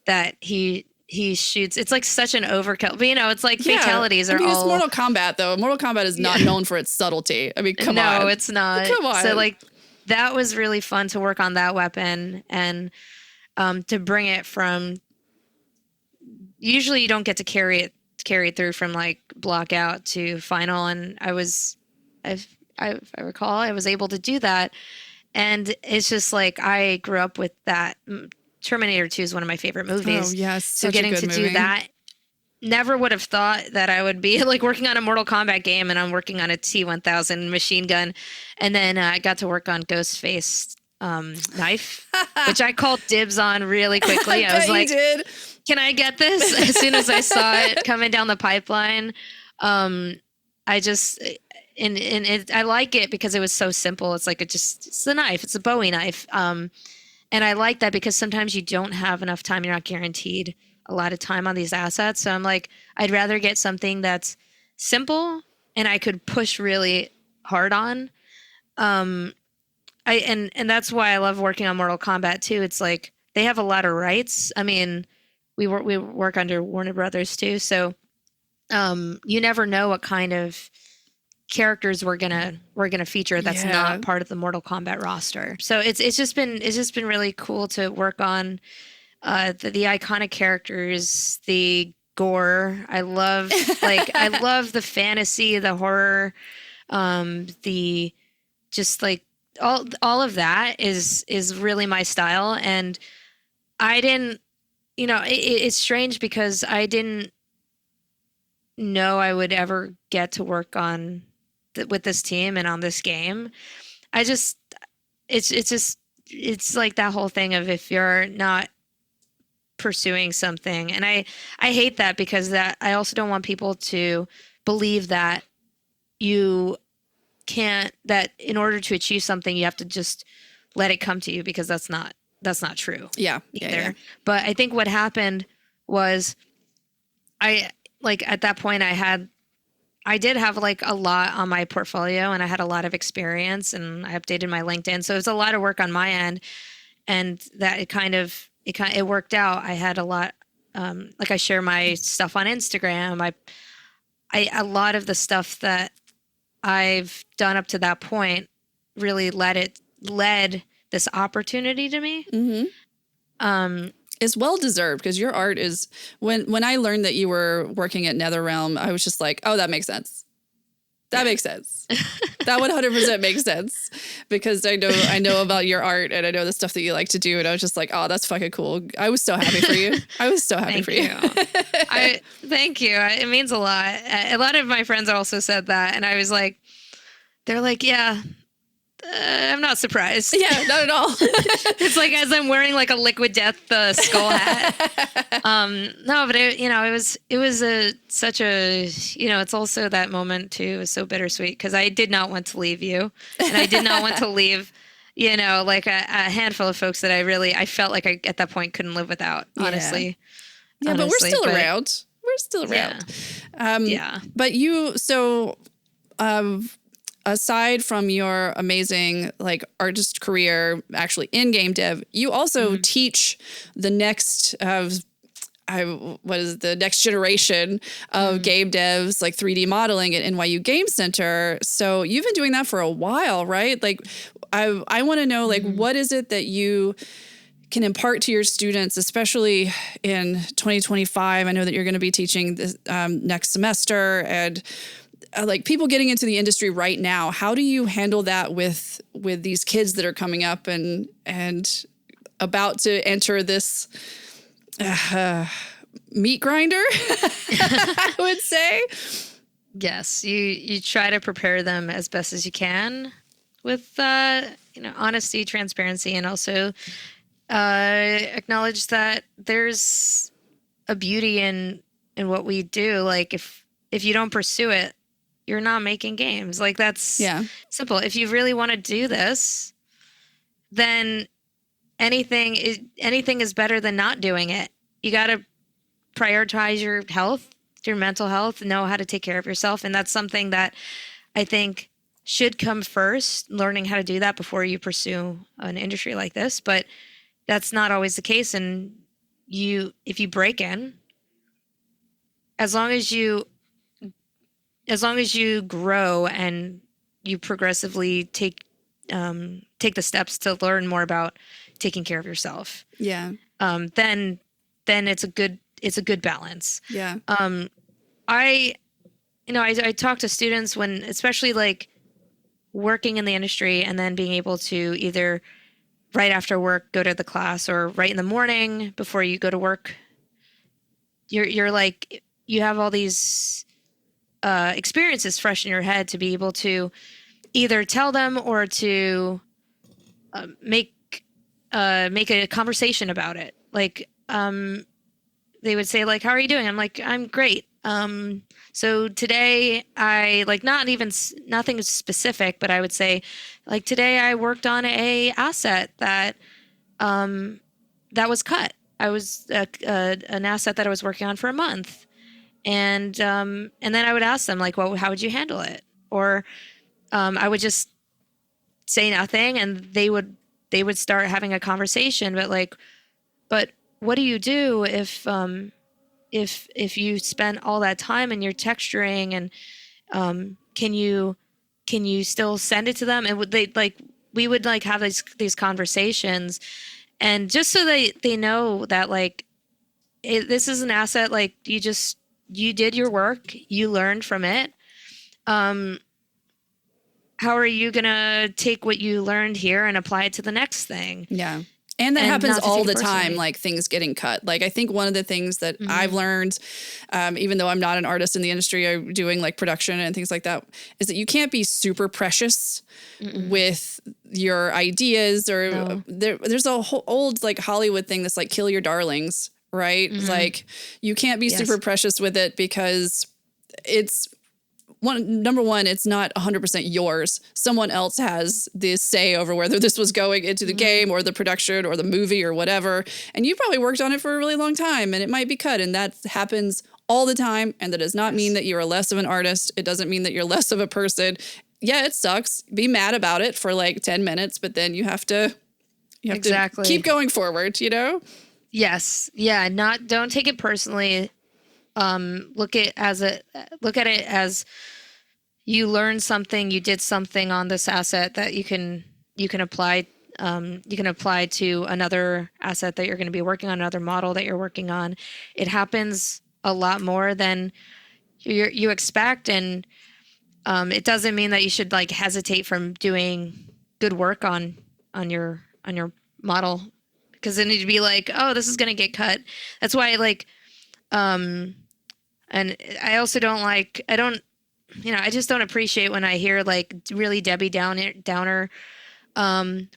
that he shoots. It's like such an overkill, but it's like fatalities are all. It's Mortal Kombat though. Mortal Kombat is not known for its subtlety. I mean, come on. No, it's not. Come on. So like that was really fun to work on that weapon, and to bring it from. Usually, you don't get to carry it through from like block out to final, and if I recall, I was able to do that. And it's just like I grew up with that. Terminator 2 is one of my favorite movies. Oh, yes. So getting to do that, never would have thought that I would be like working on a Mortal Kombat game and I'm working on a T-1000 machine gun. And then I got to work on Ghostface knife, which I called dibs on really quickly. I was like, can I get this? As soon as I saw it coming down the pipeline, I just... And I like it because it was so simple. It's like it's a knife. It's a Bowie knife. And I like that because sometimes you don't have enough time. You're not guaranteed a lot of time on these assets. So I'm like, I'd rather get something that's simple and I could push really hard on. And that's why I love working on Mortal Kombat too. It's like they have a lot of rights. I mean, we work under Warner Brothers too. So you never know what kind of characters we're gonna feature that's not part of the Mortal Kombat roster. So it's just been really cool to work on the iconic characters, the gore. I love the fantasy, the horror, the just like all of that is really my style. And I didn't, it's strange because I didn't know I would ever get to work on with this team and on this game. It's like that whole thing of if you're not pursuing something, and I hate that because that I also don't want people to believe that you can't, that in order to achieve something you have to just let it come to you, because that's not true. Yeah. But I think what happened was at that point I did have like a lot on my portfolio and I had a lot of experience and I updated my LinkedIn. So it was a lot of work on my end, and that it worked out. I had a lot, like I share my stuff on Instagram. A lot of the stuff that I've done up to that point really led this opportunity to me. Mm-hmm. It's well deserved because your art is, when I learned that you were working at NetherRealm, I was just like, oh, that makes sense. That makes sense. That 100% makes sense because I know about your art and I know the stuff that you like to do. And I was just like, oh, that's fucking cool. I was so happy for you. Thank you. It means a lot. A lot of my friends also said that. And I was like, they're like, yeah. I'm not surprised. Yeah, not at all. It's like as I'm wearing like a Liquid Death skull hat. No, but it was such a it's also that moment too. It was so bittersweet because I did not want to leave you, and I did not want to leave like a handful of folks that I felt like I at that point couldn't live without. Honestly. Yeah, but we're still around. We're still around. Yeah. But you aside from your amazing like artist career actually in game dev, you also teach the next the next generation of game devs, like 3D modeling at NYU Game Center. So you've been doing that for a while, right? Like I want to know, like, what is it that you can impart to your students, especially in 2025? I know that you're going to be teaching this next semester, and like people getting into the industry right now. How do you handle that with these kids that are coming up and about to enter this meat grinder, I would say? Yes, you try to prepare them as best as you can with honesty, transparency, and also acknowledge that there's a beauty in what we do. Like if you don't pursue it, you're not making games. Like that's simple. If you really want to do this, then anything is better than not doing it. You got to prioritize your health, your mental health, know how to take care of yourself. And that's something that I think should come first, learning how to do that before you pursue an industry like this. But that's not always the case. And if you break in, as long as you grow and you progressively take the steps to learn more about taking care of yourself. Yeah. Then it's a good balance. Yeah. I talk to students when, especially like working in the industry and then being able to either right after work go to the class or right in the morning before you go to work. You're like, you have all these experiences fresh in your head to be able to either tell them or to make a conversation about it. Like they would say like, how are you doing? I'm like, I'm great. So today I like nothing specific, but I would say like today I worked on a asset that was cut. I was an asset that I was working on for a month. And then I would ask them like, well, how would you handle it? Or I would just say nothing and they would start having a conversation, but what do you do if you spend all that time and you're texturing and can you still send it to them? And we would like have these conversations, and just so they know that like this is an asset, like you did your work, you learned from it. How are you gonna take what you learned here and apply it to the next thing? Yeah. And that happens all the time, like things getting cut. Like I think one of the things that I've learned, even though I'm not an artist in the industry, I'm doing like production and things like that, is that you can't be super precious with your ideas or there's a whole old like Hollywood thing that's like kill your darlings, right? It's like you can't be super precious with it because it's number one, it's not 100% yours. Someone else has the say over whether this was going into the game or the production or the movie or whatever. And you probably worked on it for a really long time and it might be cut. And that happens all the time. And that does not mean that you're less of an artist. It doesn't mean that you're less of a person. Yeah, it sucks. Be mad about it for like 10 minutes, but then you have to keep going forward, you know? Yes. Yeah. Don't take it personally. Look at it as you learned something, you did something on this asset that you can apply to another asset that you're going to be working on, another model that you're working on. It happens a lot more than you expect, and it doesn't mean that you should like hesitate from doing good work on your model, because then you'd be like, oh, this is going to get cut. That's why and I also I just don't appreciate when I hear like really Debbie Downer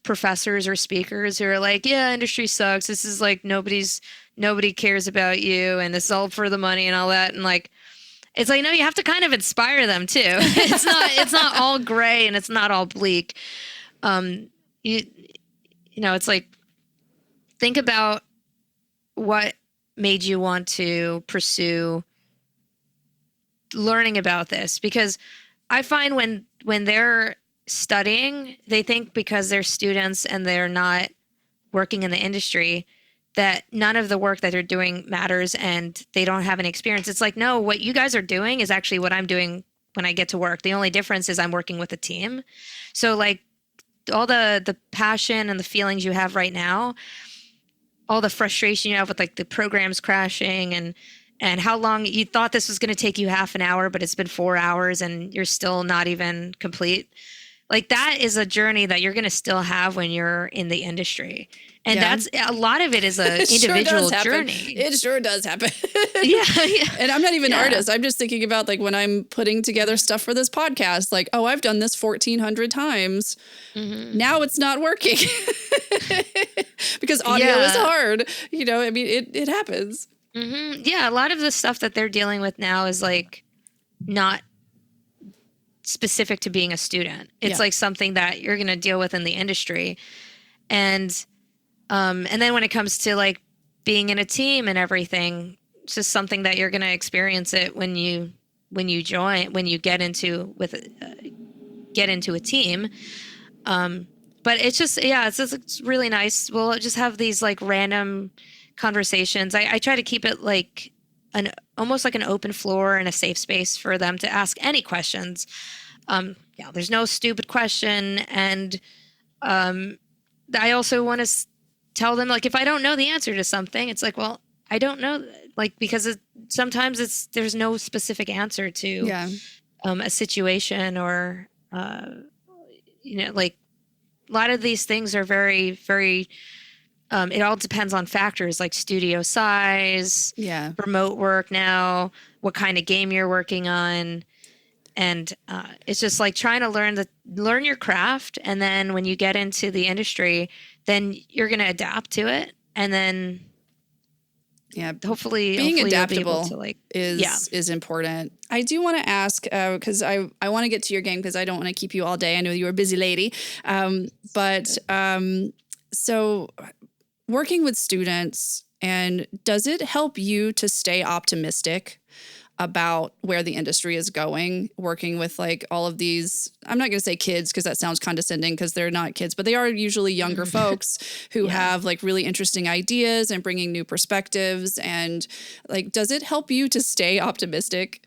professors or speakers who are like, yeah, industry sucks. This is like nobody cares about you, and this is all for the money and all that. And like, it's like, no, you have to kind of inspire them too. It's not all gray and it's not all bleak. It's like, think about what made you want to pursue learning about this, because I find when they're studying, they think because they're students and they're not working in the industry that none of the work that they're doing matters and they don't have any experience. It's like, no, what you guys are doing is actually what I'm doing when I get to work. The only difference is I'm working with a team. So like all the passion and the feelings you have right now, all the frustration you have with like the programs crashing and how long you thought this was going to take you half an hour, but it's been 4 hours and you're still not even complete. Like that is a journey that you're going to still have when you're in the industry. And that's a lot of it is a individual journey. It sure does happen. Yeah. And I'm not even an artist. I'm just thinking about like when I'm putting together stuff for this podcast, like, oh, I've done this 1,400 times. Mm-hmm. Now it's not working because audio is hard. You know, I mean, it happens. Mm-hmm. Yeah. A lot of the stuff that they're dealing with now is like not specific to being a student. It's like something that you're going to deal with in the industry. And then when it comes to like being in a team and everything, it's just something that you're going to experience it when you get into a team. But it's just, it's really nice. We'll just have these like random conversations. I try to keep it like almost like an open floor and a safe space for them to ask any questions. There's no stupid question. And I also want to tell them, like, if I don't know the answer to something, it's like, well, I don't know, like, because sometimes there's no specific answer to a situation or, like a lot of these things are very, very, it all depends on factors like studio size, remote work now, what kind of game you're working on. And it's just like trying to learn your craft. And then when you get into the industry, then you're going to adapt to it. And then hopefully being adaptable you'll be able to is important. I do want to ask, because I want to get to your game because I don't want to keep you all day. I know you're a busy lady. So working with students, and does it help you to stay optimistic about where the industry is going, working with like all of these, I'm not going to say kids because that sounds condescending because they're not kids, but they are usually younger folks who have like really interesting ideas and bringing new perspectives. And like, does it help you to stay optimistic?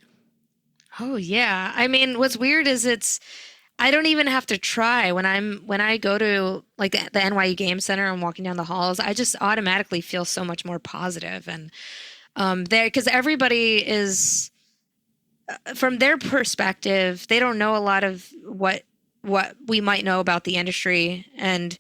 Oh yeah. I mean, what's weird is I don't even have to try when I go to like the NYU Game Center and walking down the halls, I just automatically feel so much more positive. And because everybody is, from their perspective, they don't know a lot of what we might know about the industry, and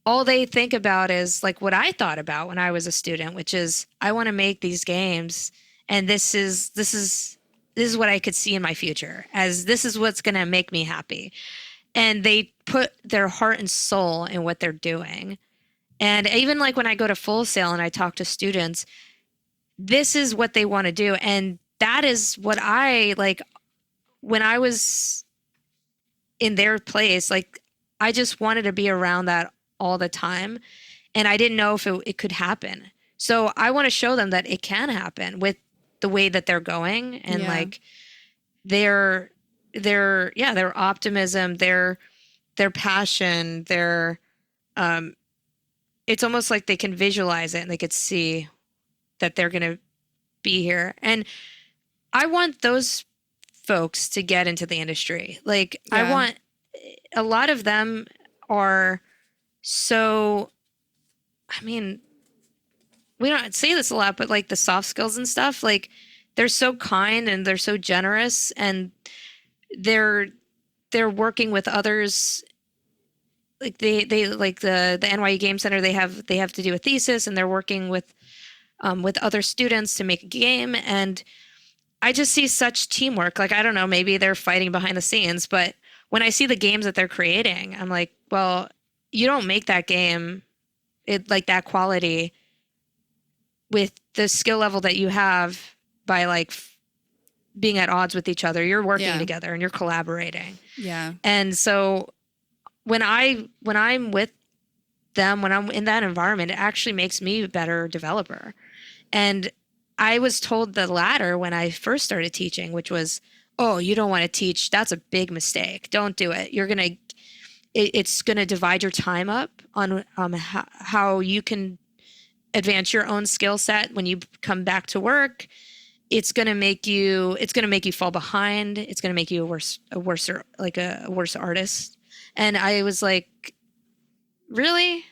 all they think about is like what I thought about when I was a student, which is I want to make these games, and this is what I could see in my future as this is what's going to make me happy, and they put their heart and soul in what they're doing. And even like when I go to Full Sail and I talk to students, this is what they want to do. And that is what I like when I was in their place, like I just wanted to be around that all the time. And I didn't know if it could happen. So I want to show them that it can happen with the way that they're going and like their optimism, their passion, their, it's almost like they can visualize it and they could see that they're going to be here. And I want those folks to get into the industry. Like I want, a lot of them are so, I mean, we don't say this a lot, but like the soft skills and stuff, like they're so kind and they're so generous and they're working with others. Like they like the NYU Game Center, they have to do a thesis and they're working with other students to make a game. And I just see such teamwork. Like, I don't know, maybe they're fighting behind the scenes, but when I see the games that they're creating, I'm like, well, you don't make that game like that quality with the skill level that you have by like being at odds with each other. You're working together and you're collaborating. Yeah. And so when I'm with them, when I'm in that environment, it actually makes me a better developer. And I was told the latter when I first started teaching, which was oh, you don't want to teach. That's a big mistake. Don't do it. It's going to divide your time up on how you can advance your own skill set when you come back to work. It's going to make you fall behind. It's going to make you a worse artist. And I was like, really?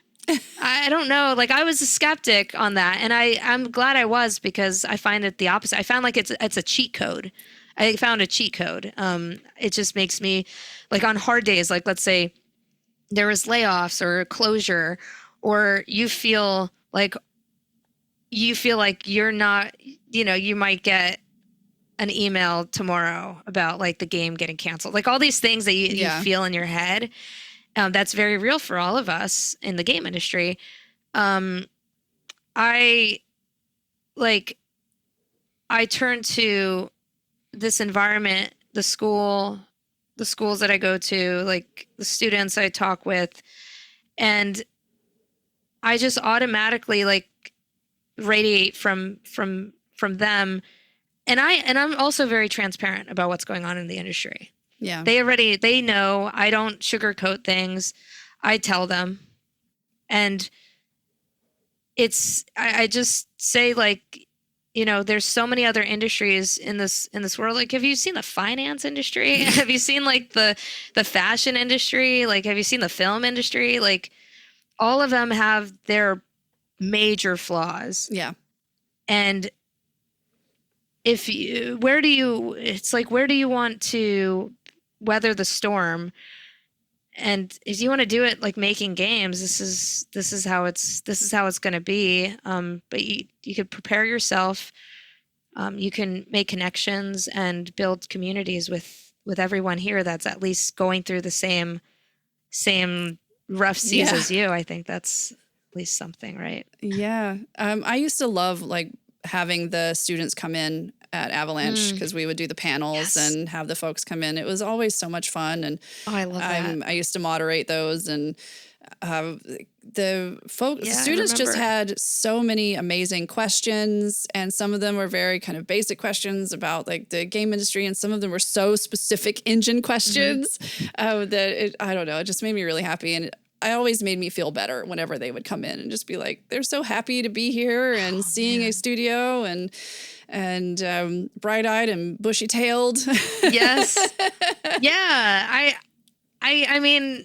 I don't know. Like, I was a skeptic on that. And I'm glad I was, because I find it the opposite. I found like it's a cheat code. I found a cheat code. It just makes me, like, on hard days, like, let's say there was layoffs or closure, or you feel like you're not, you might get an email tomorrow about like the game getting canceled, like all these things that you feel in your head. That's very real for all of us in the game industry. I turn to this environment, the schools that I go to, like the students I talk with, and I just automatically like radiate from them. And I'm also very transparent about what's going on in the industry. Yeah. They know I don't sugarcoat things. I tell them. And I just say, like, there's so many other industries in this world. Like, have you seen the finance industry? Have you seen like the fashion industry? Like, have you seen the film industry? Like, all of them have their major flaws. Yeah. And where do you want to weather the storm? And if you want to do it like making games, this is how it's going to be. But you could prepare yourself. You can make connections and build communities with everyone here that's at least going through the same rough seas as you. I think that's at least something, right? Yeah. I used to love like having the students come in at Avalanche, because we would do the panels and have the folks come in. It was always so much fun. And I love that. I used to moderate those, and the students just had so many amazing questions, and some of them were very kind of basic questions about like the game industry, and some of them were so specific engine questions that I don't know, it just made me really happy. And I always made me feel better whenever they would come in and just be like, they're so happy to be here and seeing a studio and bright-eyed and bushy-tailed. Yes. Yeah. I mean,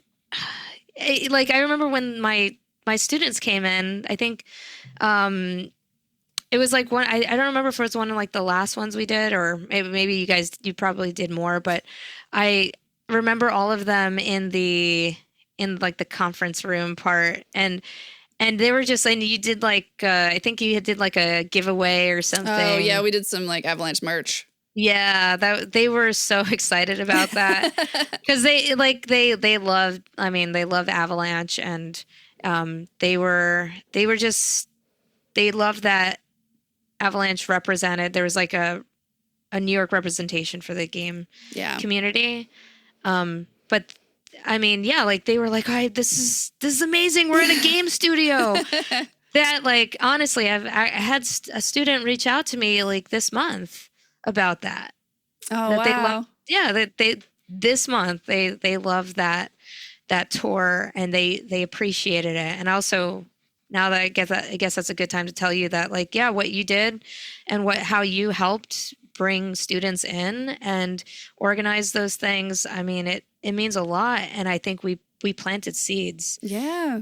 like, I remember when my students came in, I think it was like I don't remember if it was one of like the last ones we did, or maybe you probably did more, but I remember all of them in like the conference room part, and they were just saying you did like I think you did like a giveaway or something. Oh yeah, we did some like Avalanche merch. Yeah, they were so excited about that, because they loved Avalanche, and they loved that Avalanche represented. There was like a New York representation for the game community, but I mean, yeah, like they were like, this is amazing. We're in a game studio. That, like, honestly, I had a student reach out to me like this month about that. Oh, that wow. This month they loved that tour, and they appreciated it. And also, now that I guess that's a good time to tell you that, like, yeah, what you did and how you helped bring students in and organize those things. I mean, it means a lot. And I think we planted seeds. Yeah.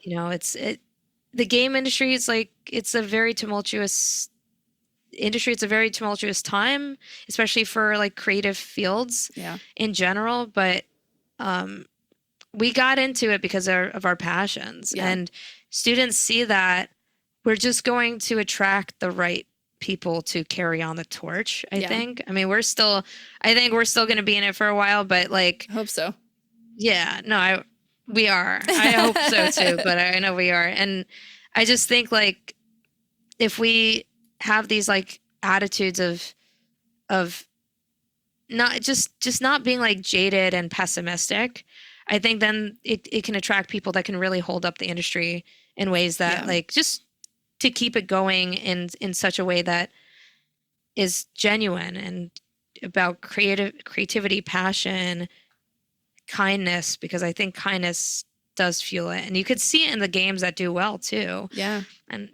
The game industry is like, it's a very tumultuous industry. It's a very tumultuous time, especially for like creative fields in general. But we got into it because of our passions, and students see that we're just going to attract the right people to carry on the torch. I think. I mean, we're still going to be in it for a while, but like, I hope so. Yeah, no, we are. I hope so too, but I know we are. And I just think, like, if we have these like attitudes of not just not being like jaded and pessimistic, I think then it can attract people that can really hold up the industry in ways that like, just to keep it going in such a way that is genuine and about creativity, passion, kindness, because I think kindness does fuel it. And you could see it in the games that do well too. Yeah. And,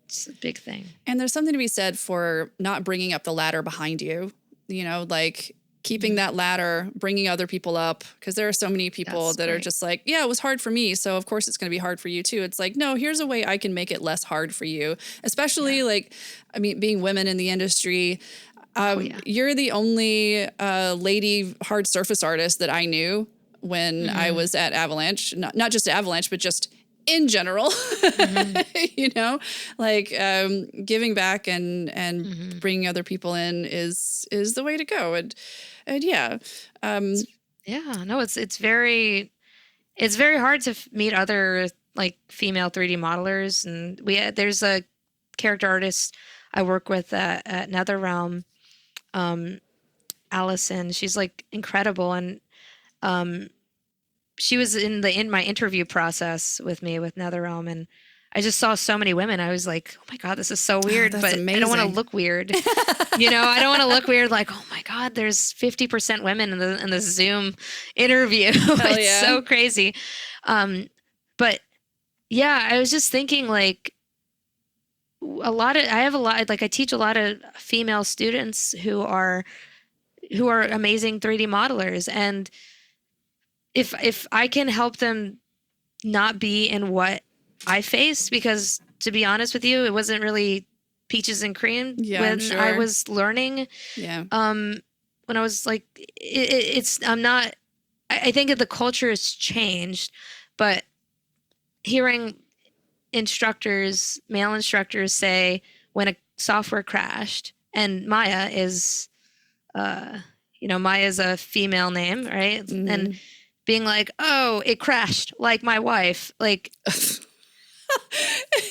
it's a big thing. And there's something to be said for not bringing up the ladder behind you, like keeping that ladder, bringing other people up, because there are so many people that are just like, yeah, it was hard for me, so of course it's going to be hard for you too. It's like, no, here's a way I can make it less hard for you, especially being women in the industry. You're the only lady hard surface artist that I knew when I was at Avalanche, not just Avalanche, but just in general, giving back and bringing other people in is the way to go. And yeah. No, it's very hard to meet other like female 3D modelers. And there's a character artist I work with at NetherRealm, Allison. She's like incredible. And, she was in my interview process with me with NetherRealm, and I just saw so many women. I was like, oh my God, this is so weird, but amazing. I don't want to look weird. I don't want to look weird. Like, oh my God, there's 50% women in the Zoom interview. It's so crazy. But yeah, I was just thinking like I teach a lot of female students who are amazing 3D modelers, and if I can help them not be in what I faced, because to be honest with you, it wasn't really peaches and cream when I was learning. Yeah. When I was like, I think that the culture has changed, but hearing male instructors say when a software crashed, and Maya is, Maya's a female name, right? Mm-hmm. And being like, oh, it crashed like my wife. Like,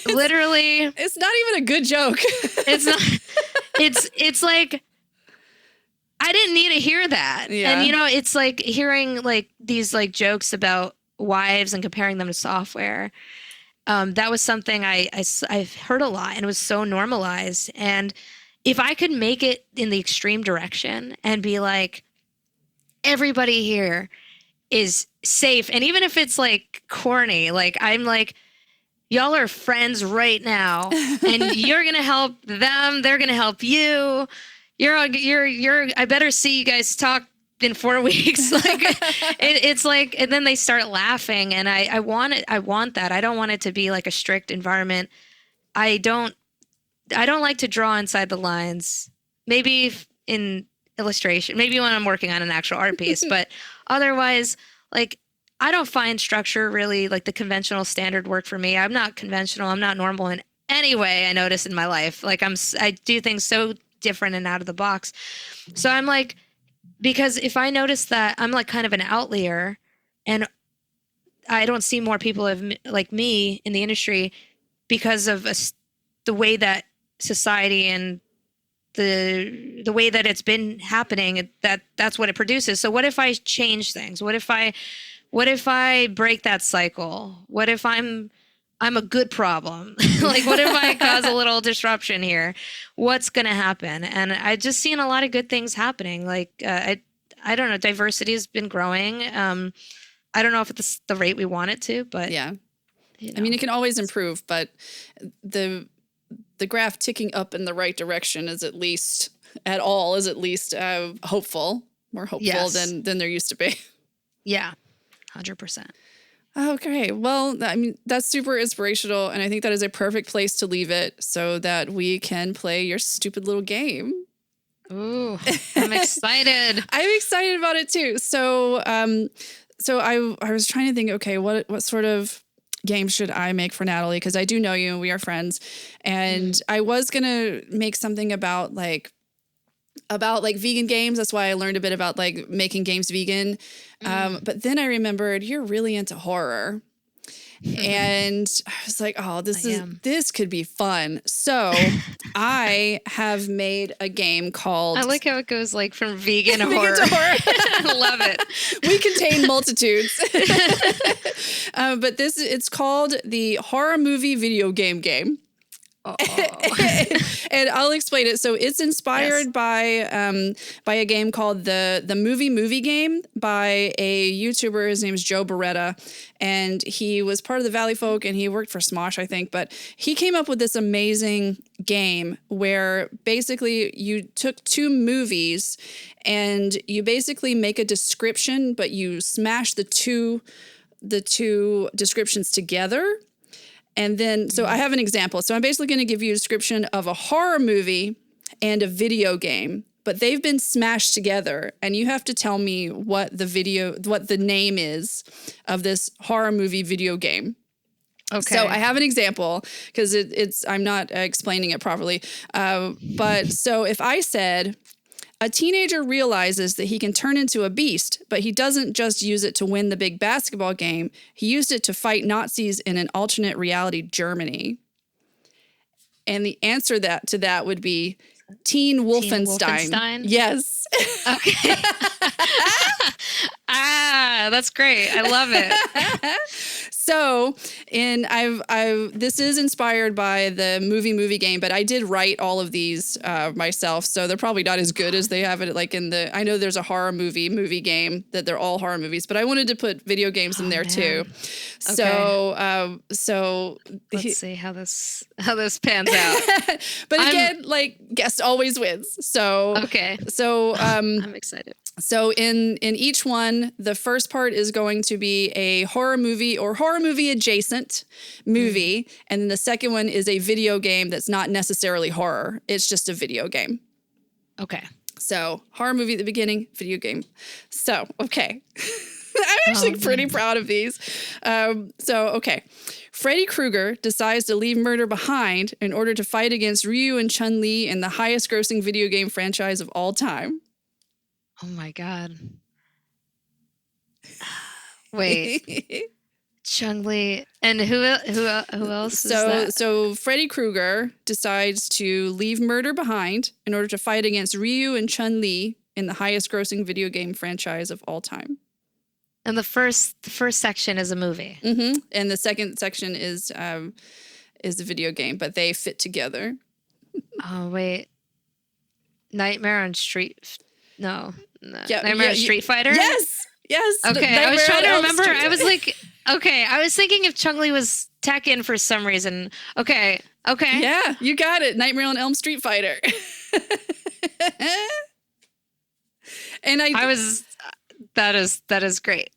literally. It's not even a good joke. It's not. It's like, I didn't need to hear that. Yeah. And, it's like hearing like these like jokes about wives and comparing them to software. That was something I've heard a lot, and it was so normalized. And if I could make it in the extreme direction and be like, everybody here is safe. And even if it's like corny, like I'm like, y'all are friends right now, and you're going to help them. They're going to help you. I better see you guys talk in 4 weeks. Like it's like, and then they start laughing, and I want that. I don't want it to be like a strict environment. I don't like to draw inside the lines. Maybe in illustration, maybe when I'm working on an actual art piece, but otherwise, like, I don't find structure really like the conventional standard work for me. I'm not conventional. I'm not normal in any way I notice in my life. Like I do things so different and out of the box. So I'm like, because if I notice that I'm like kind of an outlier, and I don't see more people like me in the industry because of the way that society and the way that it's been happening, that's what it produces. So what if I change things? What if I break that cycle? What if I'm a good problem? Like, what if I cause a little disruption here? What's going to happen? And I just seen a lot of good things happening. Like, I don't know, diversity has been growing. I don't know if it's the rate we want it to, but yeah. I mean, it can always improve, but the graph ticking up in the right direction is at least hopeful, more hopeful than there used to be. Yeah, 100%. Okay, well, I mean, that's super inspirational, and I think that is a perfect place to leave it so that we can play your stupid little game. Ooh, I'm excited. I'm excited about it too. So I was trying to think, okay, what sort of game should I make for Natalie? Because I do know you and we are friends. And I was going to make something about vegan games. That's why I learned a bit about like making games vegan. But then I remembered you're really into horror. And I was like, oh, this could be fun. So I have made a game called... I like how it goes like from vegan to horror. I love it. We contain multitudes. But it's called the Horror Movie Video Game. Oh. And I'll explain it. So it's inspired by a game called the Movie Game by a YouTuber. His name is Joe Beretta, and he was part of the Valley Folk, and he worked for Smosh, I think. But he came up with this amazing game where basically you took two movies and you basically make a description, but you smash the two descriptions together. And then, so I have an example. So I'm basically going to give you a description of a horror movie and a video game, but they've been smashed together. And you have to tell me what the name is of this horror movie video game. Okay. So I have an example because I'm not explaining it properly. But so if I said, a teenager realizes that he can turn into a beast, but he doesn't just use it to win the big basketball game. He used it to fight Nazis in an alternate reality Germany. And the answer to that would be Teen Wolfenstein. Yes. Okay. That's great. I love it. So, this is inspired by the movie game, but I did write all of these myself, so they're probably not as good as they have it like in I know there's a horror movie game that they're all horror movies, but I wanted to put video games in there too. Okay. So let's see how this pans out. But again, like guest always wins. So okay. So I'm excited. So in each one, the first part is going to be a horror movie or horror movie adjacent movie. And then the second one is a video game that's not necessarily horror. It's just a video game. Okay. So horror movie at the beginning, video game. So, okay. I'm actually pretty proud of these. Okay. Freddie Kruegger decides to leave murder behind in order to fight against Ryu and Chun Li in the highest grossing video game franchise of all time. Oh my God. Wait. Chun Li and who else is that? So Freddie Kruegger decides to leave murder behind in order to fight against Ryu and Chun Li in the highest grossing video game franchise of all time. And the first section is a movie. Mm-hmm. And the second section is the video game, but they fit together. Oh wait. Nightmare on Street Nightmare on Street Fighter? Yes. Okay, Nightmare I was trying to remember. I was like, okay, I was thinking if Chun Li was Tekken for some reason. Okay. Yeah, you got it. Nightmare on Elm Street Fighter. And that is great.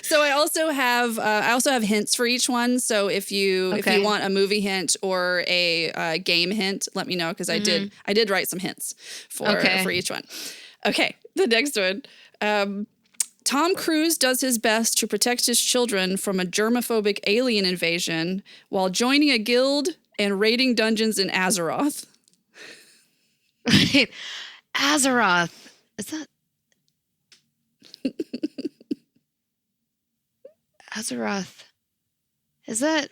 So I also have hints for each one. So if you want a movie hint or a game hint, let me know because I did write some hints for each one. Okay, the next one. Tom Cruise does his best to protect his children from a germophobic alien invasion while joining a guild and raiding dungeons in Azeroth. Right. Azeroth. Is that Azeroth? Is that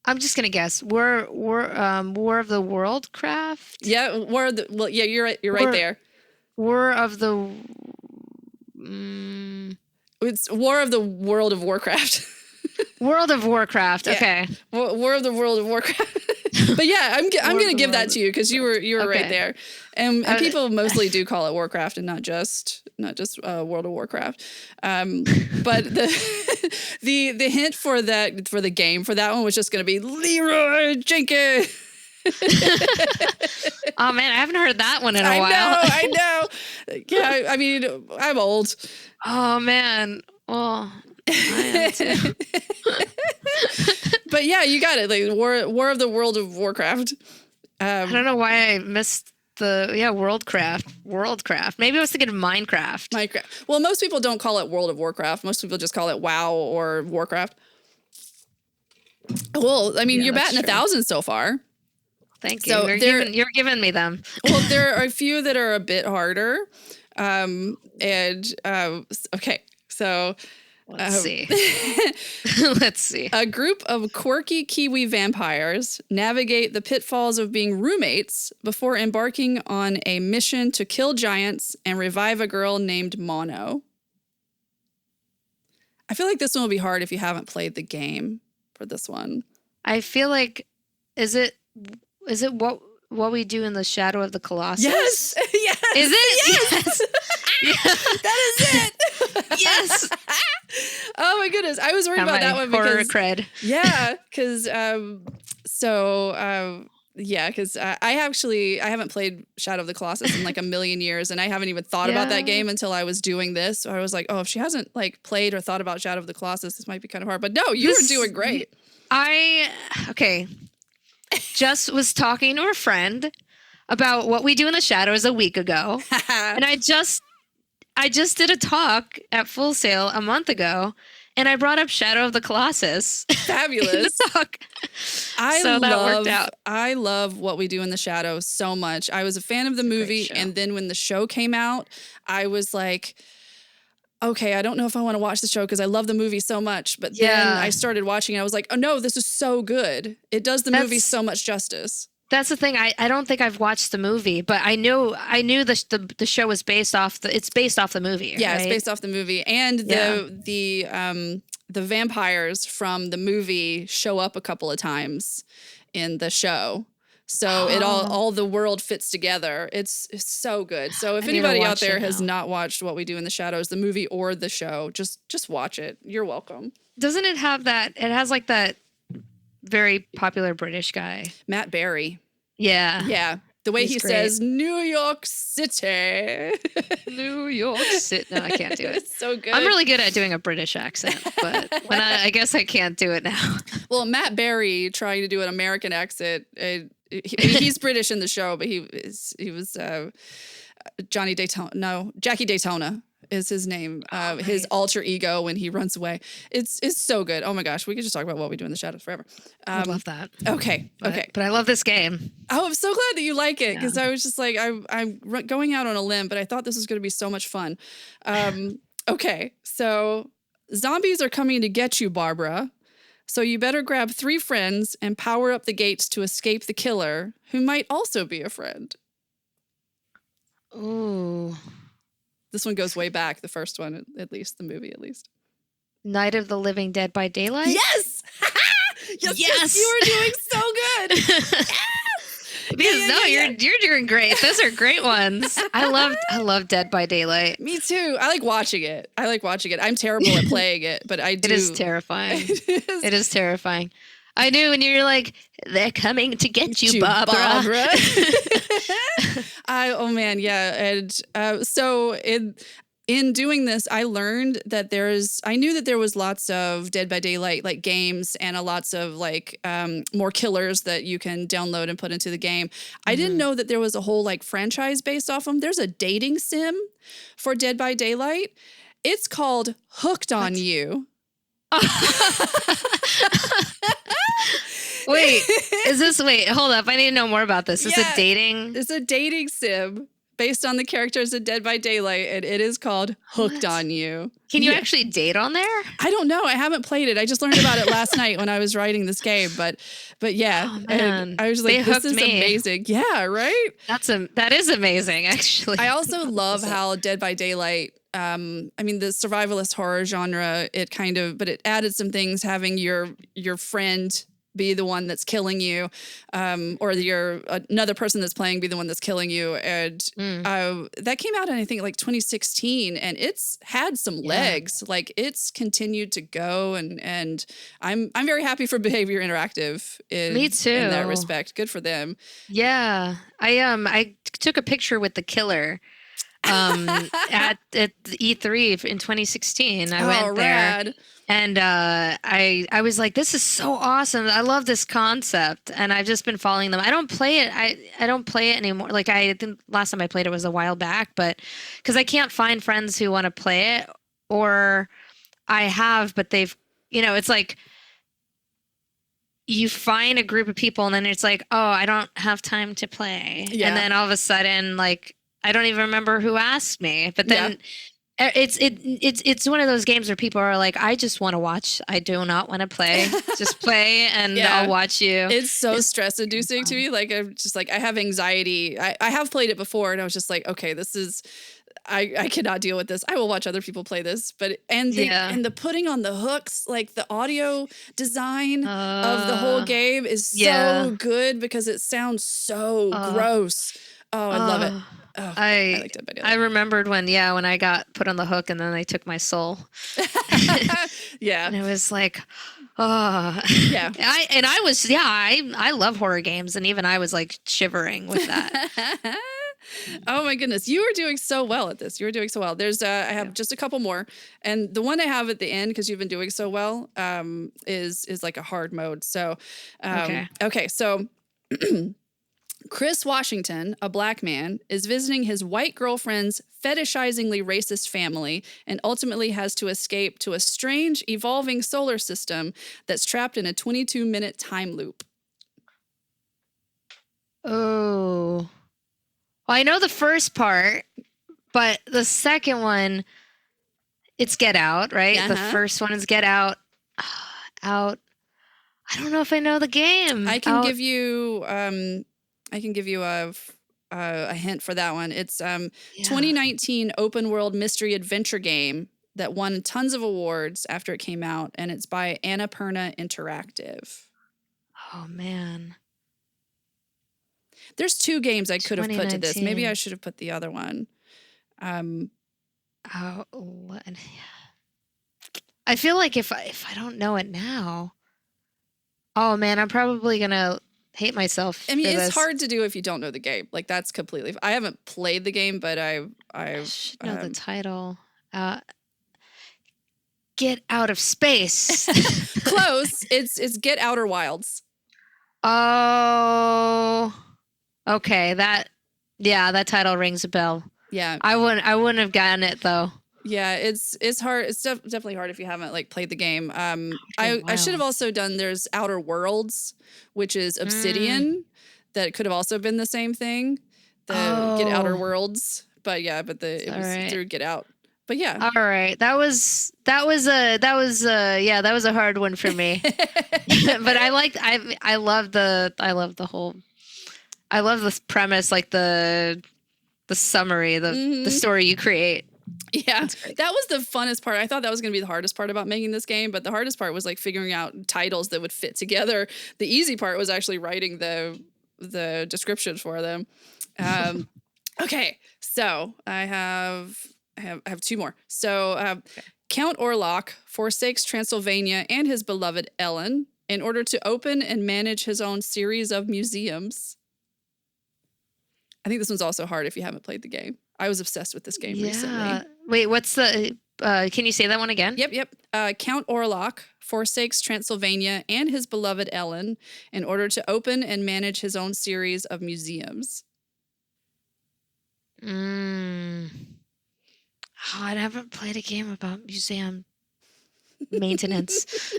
I'm just gonna guess. War of the Worldcraft? Yeah, you're right. You're right there. War of the It's War of the World of Warcraft. World of Warcraft. Yeah. Okay. War of the World of Warcraft. But yeah, I'm gonna give that to you because you were right there. And people mostly do call it Warcraft and not just World of Warcraft. But the hint for the game for that one was just gonna be Leroy Jenkins. Oh man, I haven't heard that one in a while. I know. Yeah, I mean, I'm old. Oh man. Oh, I am too. But yeah, you got it. Like War of the World of Warcraft. I don't know why I missed Worldcraft. Maybe I was thinking of Minecraft. Well, most people don't call it World of Warcraft. Most people just call it WoW or Warcraft. Well, I mean, you're batting 1,000 so far. Thank you. So you're giving me them. Well, there are a few that are a bit harder. Okay, so let's see. Let's see. A group of quirky Kiwi vampires navigate the pitfalls of being roommates before embarking on a mission to kill giants and revive a girl named Mono. I feel like this one will be hard if you haven't played the game for this one. I feel like Is it what we do in the Shadow of the Colossus? Yes. Yes. Is it? Yes. That is it. Yes. Oh my goodness. I was worried Got about my that one horror because cred. yeah, because I haven't played Shadow of the Colossus in like a million years, and I haven't even thought about that game until I was doing this. So I was like, oh, if she hasn't like played or thought about Shadow of the Colossus, this might be kind of hard. But no, you were doing great. Okay. Jess was talking to her friend about what we do in the shadows a week ago, and I just did a talk at Full Sail a month ago, and I brought up Shadow of the Colossus. Fabulous. In the talk. That worked out. I love What We Do in the Shadows so much. I was a fan of the movie, and then when the show came out, I was like, okay, I don't know if I want to watch the show because I love the movie so much. But then I started watching it. I was like, oh no, this is so good. It does the movie so much justice. That's the thing. I don't think I've watched the movie, but I knew the show was based off it's based off the movie. Yeah, right? It's based off the movie, and the vampires from the movie show up a couple of times in the show. So it all the world fits together. It's so good. So if anybody out there has not watched What We Do in the Shadows, the movie or the show, just watch it. You're welcome. Doesn't it have that? It has like that very popular British guy, Matt Berry. Yeah. Yeah. The way he says New York City. New York City. No, I can't do it. It's so good. I'm really good at doing a British accent, but when I guess I can't do it now. Well, Matt Berry trying to do an American accent. He's British in the show, but he was Jackie Daytona is his name. His alter ego when he runs away. It's so good. Oh my gosh, we could just talk about What We Do in the Shadows forever. I love that. Okay. But I love this game. Oh, I'm so glad that you like it because I was just like, I'm going out on a limb, but I thought this was going to be so much fun. Okay, so zombies are coming to get you, Barbara. So you better grab 3 friends and power up the gates to escape the killer, who might also be a friend. Ooh. This one goes way back, the first one, at least, the movie at least. Night of the Living Dead by Daylight? Yes! yes! You were doing so good! Yes! You're doing great. Those are great ones. I love Dead by Daylight. Me too. I like watching it. I'm terrible at playing it, but I do. It is terrifying. It is terrifying. I knew when you're like, they're coming to get you, Barbara. Oh man, yeah. And so in doing this, I learned that I knew that there was lots of Dead by Daylight like games and lots of like more killers that you can download and put into the game. I didn't know that there was a whole like franchise based off them. There's a dating sim for Dead by Daylight. It's called Hooked on You. Wait, hold up. I need to know more about this. It's a dating sim based on the characters in Dead by Daylight, and it is called Hooked on You. Can you actually date on there? I don't know. I haven't played it. I just learned about it last night when I was writing this game, but yeah. Oh, man. And I was like, this is amazing. Yeah, right? That is amazing, actually. I also love how Dead by Daylight, I mean, the survivalist horror genre, but it added some things, having your friend be the one that's killing you, or another person that's playing be the one that's killing you. And that came out in, I think, like 2016, and it's had some legs. Like, it's continued to go, and I'm very happy for Behavior Interactive Me too. In that respect. Good for them. Yeah. I took a picture with the killer at E3 in 2016. I went there. Rad. And I was like, this is so awesome. I love this concept. And I've just been following them. I don't play it. I don't play it anymore. Like, I think last time I played it was a while back, but because I can't find friends who want to play it, or I have, but they've, it's like you find a group of people and then it's like, oh, I don't have time to play. Yeah. And then all of a sudden, like, I don't even remember who asked me, but then it's one of those games where people are like, I just want to watch. I do not want to play. Just play and I'll watch you. It's stress inducing to me. Like, I'm just like, I have anxiety. I have played it before and I was just like, okay, this is I cannot deal with this. I will watch other people play this, but and the putting on the hooks, like the audio design of the whole game is so good because it sounds so gross. Oh, I love it. Oh, I like Dead by Daylight. I remembered when I got put on the hook and then they took my soul. Yeah. And it was like, oh. Yeah. I love horror games, and even I was like shivering with that. Oh my goodness. You are doing so well at this. You are doing so well. There's I have just a couple more. And the one I have at the end, because you've been doing so well, is like a hard mode. So okay. So Chris Washington, a black man, is visiting his white girlfriend's fetishizingly racist family and ultimately has to escape to a strange, evolving solar system that's trapped in a 22-minute time loop. Oh. Well, I know the first part, but the second one, it's Get Out, right? The first one is Get Out. Out. I don't know if I know the game. I can give you a hint for that one. It's 2019 open world mystery adventure game that won tons of awards after it came out, and it's by Annapurna Interactive. Oh man. There's two games I could have put to this. Maybe I should have put the other one. I feel like if I don't know it now, oh man, I'm probably gonna hate myself. I mean, it's hard to do if you don't know the game. Like that's completely. I haven't played the game, but I should know the title. Get Out of Space. Close. It's Get Outer Wilds. Oh. Okay, that title rings a bell. Yeah. I wouldn't have gotten it though. Yeah, it's hard. It's definitely hard if you haven't like played the game. I should have also done there's Outer Worlds, which is Obsidian, that could have also been the same thing. Get Outer Worlds. But it was through Get Out. But yeah. All right. That was a hard one for me. But I love the premise, like the summary, the story you create. Yeah, that was the funnest part. I thought that was going to be the hardest part about making this game, but the hardest part was like figuring out titles that would fit together. The easy part was actually writing the description for them. Okay, so I have two more. So Count Orlok forsakes Transylvania and his beloved Ellen in order to open and manage his own series of museums. I think this one's also hard if you haven't played the game. I was obsessed with this game recently. Wait, what's the... can you say that one again? Yep. Count Orlok forsakes Transylvania and his beloved Ellen in order to open and manage his own series of museums. I haven't played a game about museum maintenance.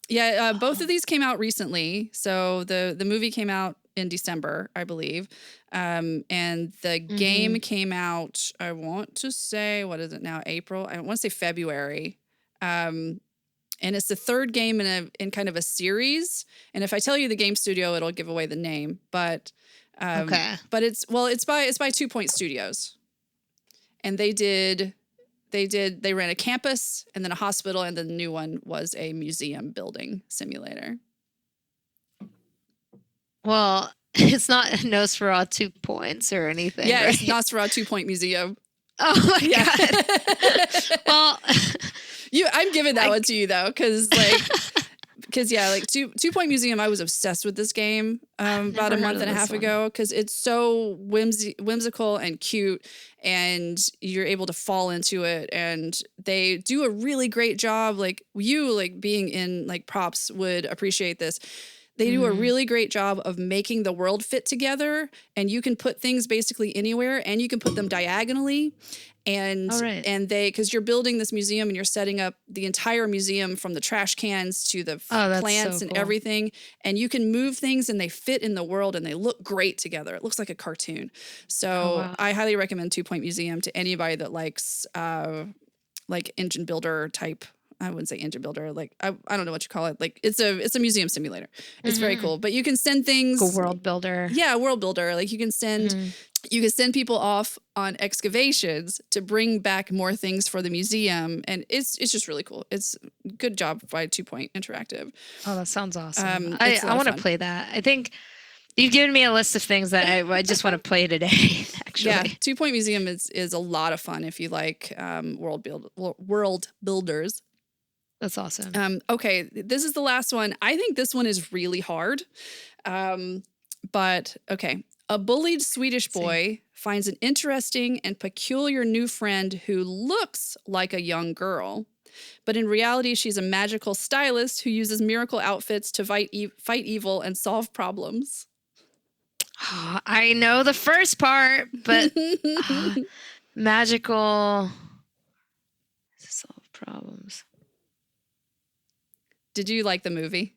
Yeah, both of these came out recently. So the movie came out in December, I believe. And the game came out, I want to say, what is it now? April? I want to say February. And it's the third game in kind of a series. And if I tell you the game studio, it'll give away the name. But but it's by 2 Point Studios. And they ran a campus and then a hospital, and then the new one was a museum building simulator. Well, it's not Nosferatu 2 Points or anything. Yeah, right? It's Nosferatu 2 Point Museum. Oh my God. Well, I'm giving that one to you though, because 2 Point Museum, I was obsessed with this game about a month and a half ago because it's so whimsical and cute, and you're able to fall into it, and they do a really great job. Like you, like being in like props would appreciate this. They do a really great job of making the world fit together, and you can put things basically anywhere, and you can put them diagonally. And because you're building this museum and you're setting up the entire museum from the trash cans to the plants and everything, and you can move things and they fit in the world and they look great together. It looks like a cartoon. So I highly recommend 2 Point Museum to anybody that likes like engine builder type I wouldn't say engine builder. Like I don't know what you call it. Like it's a museum simulator. It's very cool. But you can send things. A world builder. Yeah, world builder. Like you can send people off on excavations to bring back more things for the museum, and it's just really cool. It's good job by 2 Point Interactive. Oh, that sounds awesome. I want to play that. I think you've given me a list of things that I just want to play today. Actually, yeah, 2 Point Museum is a lot of fun if you like world builders. That's awesome. Okay, this is the last one. I think this one is really hard. But okay. A bullied Swedish boy finds an interesting and peculiar new friend who looks like a young girl. But in reality, she's a magical stylist who uses miracle outfits to fight evil and solve problems. Oh, I know the first part, but magical solve problems. Did you like the movie?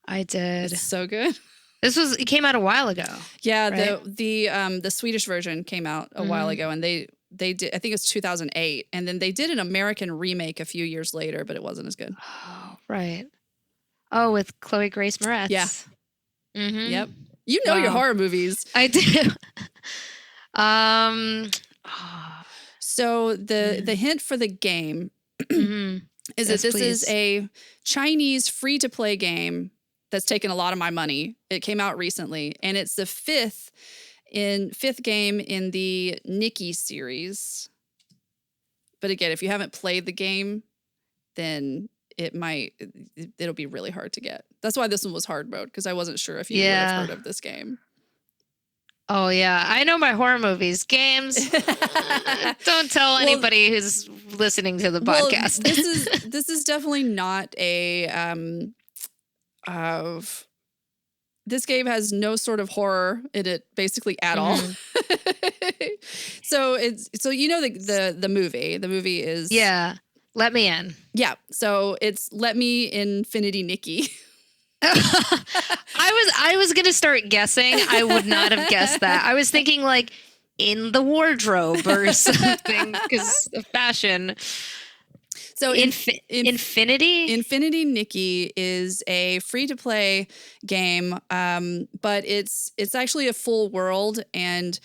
I did. It's so good. It came out a while ago. Yeah, right? the Swedish version came out a while ago, and they did, I think it's 2008, and then they did an American remake a few years later, but it wasn't as good. Oh, right. Oh, with Chloe Grace Moretz. Yeah. Mm-hmm. Yep. You know your horror movies. I do. So the hint for the game is that this is a Chinese free-to-play game that's taken a lot of my money. It came out recently, and it's the fifth game in the Nikki series. But again, if you haven't played the game, then it'll be really hard to get. That's why this one was hard mode, because I wasn't sure if you would have heard of this game. Oh, yeah. I know my horror movies. Games. Don't tell anybody who's listening to the podcast. This is definitely not a... this game has no sort of horror in it basically at all. So you know the movie. The movie is Let Me In. Yeah. So it's Let Me Infinity Nikki. I was gonna start guessing. I would not have guessed that. I was thinking like in the wardrobe or something because of fashion. So Infinity Nikki is a free-to-play game, but it's actually a full world, and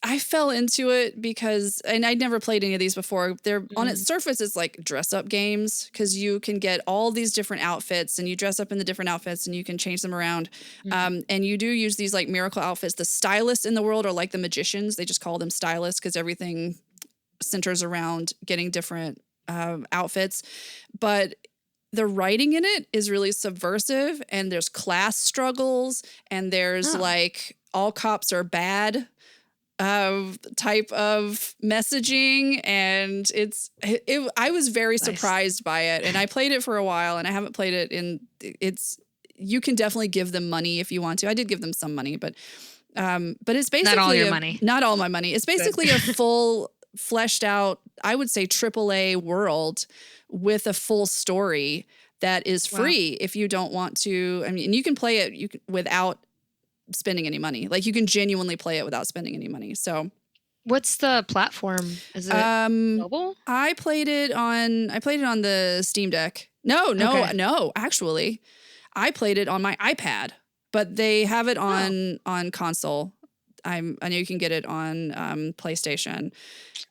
I fell into it because, and I'd never played any of these before. They're on its surface, it's like dress-up games because you can get all these different outfits, and you dress up in the different outfits, and you can change them around. And you do use these like miracle outfits. The stylists in the world are like the magicians. They just call them stylists because everything centers around getting different outfits, but the writing in it is really subversive, and there's class struggles, and there's like all cops are bad type of messaging, and I was very surprised by it, and I played it for a while, and I haven't played it you can definitely give them money if you want to. I did give them some money, but it's basically not all your money. Not all my money. It's basically a full fleshed out, I would say AAA world with a full story that is free if you don't want to. I mean, you can play it without spending any money. Like you can genuinely play it without spending any money. So what's the platform? Is it mobile? I played it on the Steam Deck. No, actually. I played it on my iPad, but they have it on console. I know you can get it on PlayStation.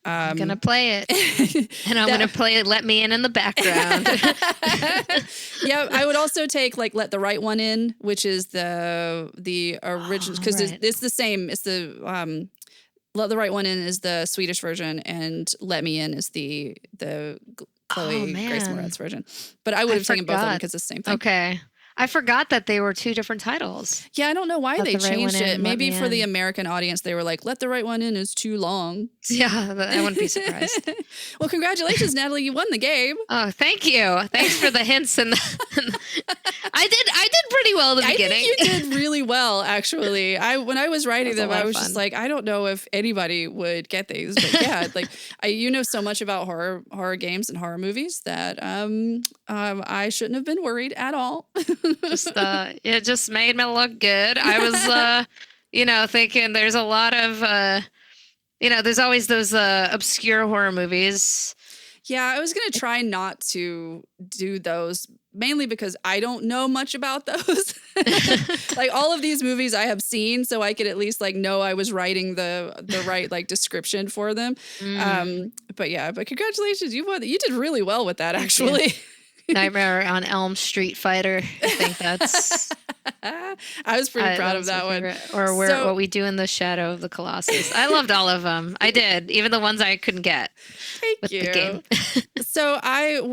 I'm going to play it. And I'm going to play it Let Me In the background. Yeah, I would also take like Let the Right One In, which is the original, because it's the same. It's the Let the Right One In is the Swedish version, and Let Me In is the Chloe Grace Moretz version. But I would have taken both of them because it's the same thing. Okay. I forgot that they were two different titles. Yeah, I don't know why they changed it. Maybe for the American audience, they were like, Let the Right One In is too long. Yeah, I wouldn't be surprised. Well, congratulations, Natalie. You won the game. Oh, thank you. Thanks for the hints. I did pretty well at the beginning. I think you did really well, actually. When I was writing them, I was just like, I don't know if anybody would get these. But yeah, like you know so much about horror games and horror movies that I shouldn't have been worried at all. It just made me look good. I was, thinking there's a lot of, there's always those obscure horror movies. Yeah, I was going to try not to do those, mainly because I don't know much about those. Like all of these movies I have seen, so I could at least like know I was writing the right like description for them. But congratulations, you did really well with that actually. Nightmare on Elm Street Fighter. I think that's. I was pretty proud of that one. Or What We Do in the Shadow of the Colossus. I loved all of them. I did, even the ones I couldn't get. Thank you. The game. So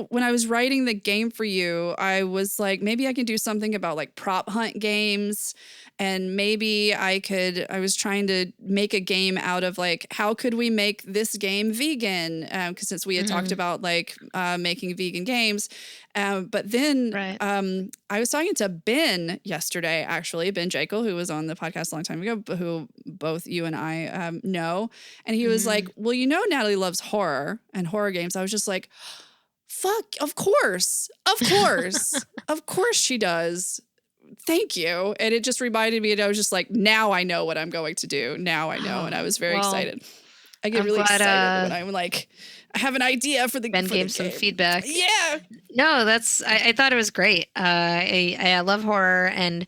when I was writing the game for you, I was like, maybe I can do something about like prop hunt games. And maybe I was trying to make a game out of like, how could we make this game vegan? Because since we had talked about like making vegan games. But then I was talking to Ben yesterday, actually, Ben Jekyll, who was on the podcast a long time ago, but who both you and I know. And he was like, well, Natalie loves horror and horror games. I was just like, fuck, of course. Of course she does. Thank you. And it just reminded me, and I was just like, now I know what I'm going to do. Now I know. And I was very excited. I get really excited when I'm like, I have an idea for the Ben gave some feedback. Yeah. No, I thought it was great. I love horror, and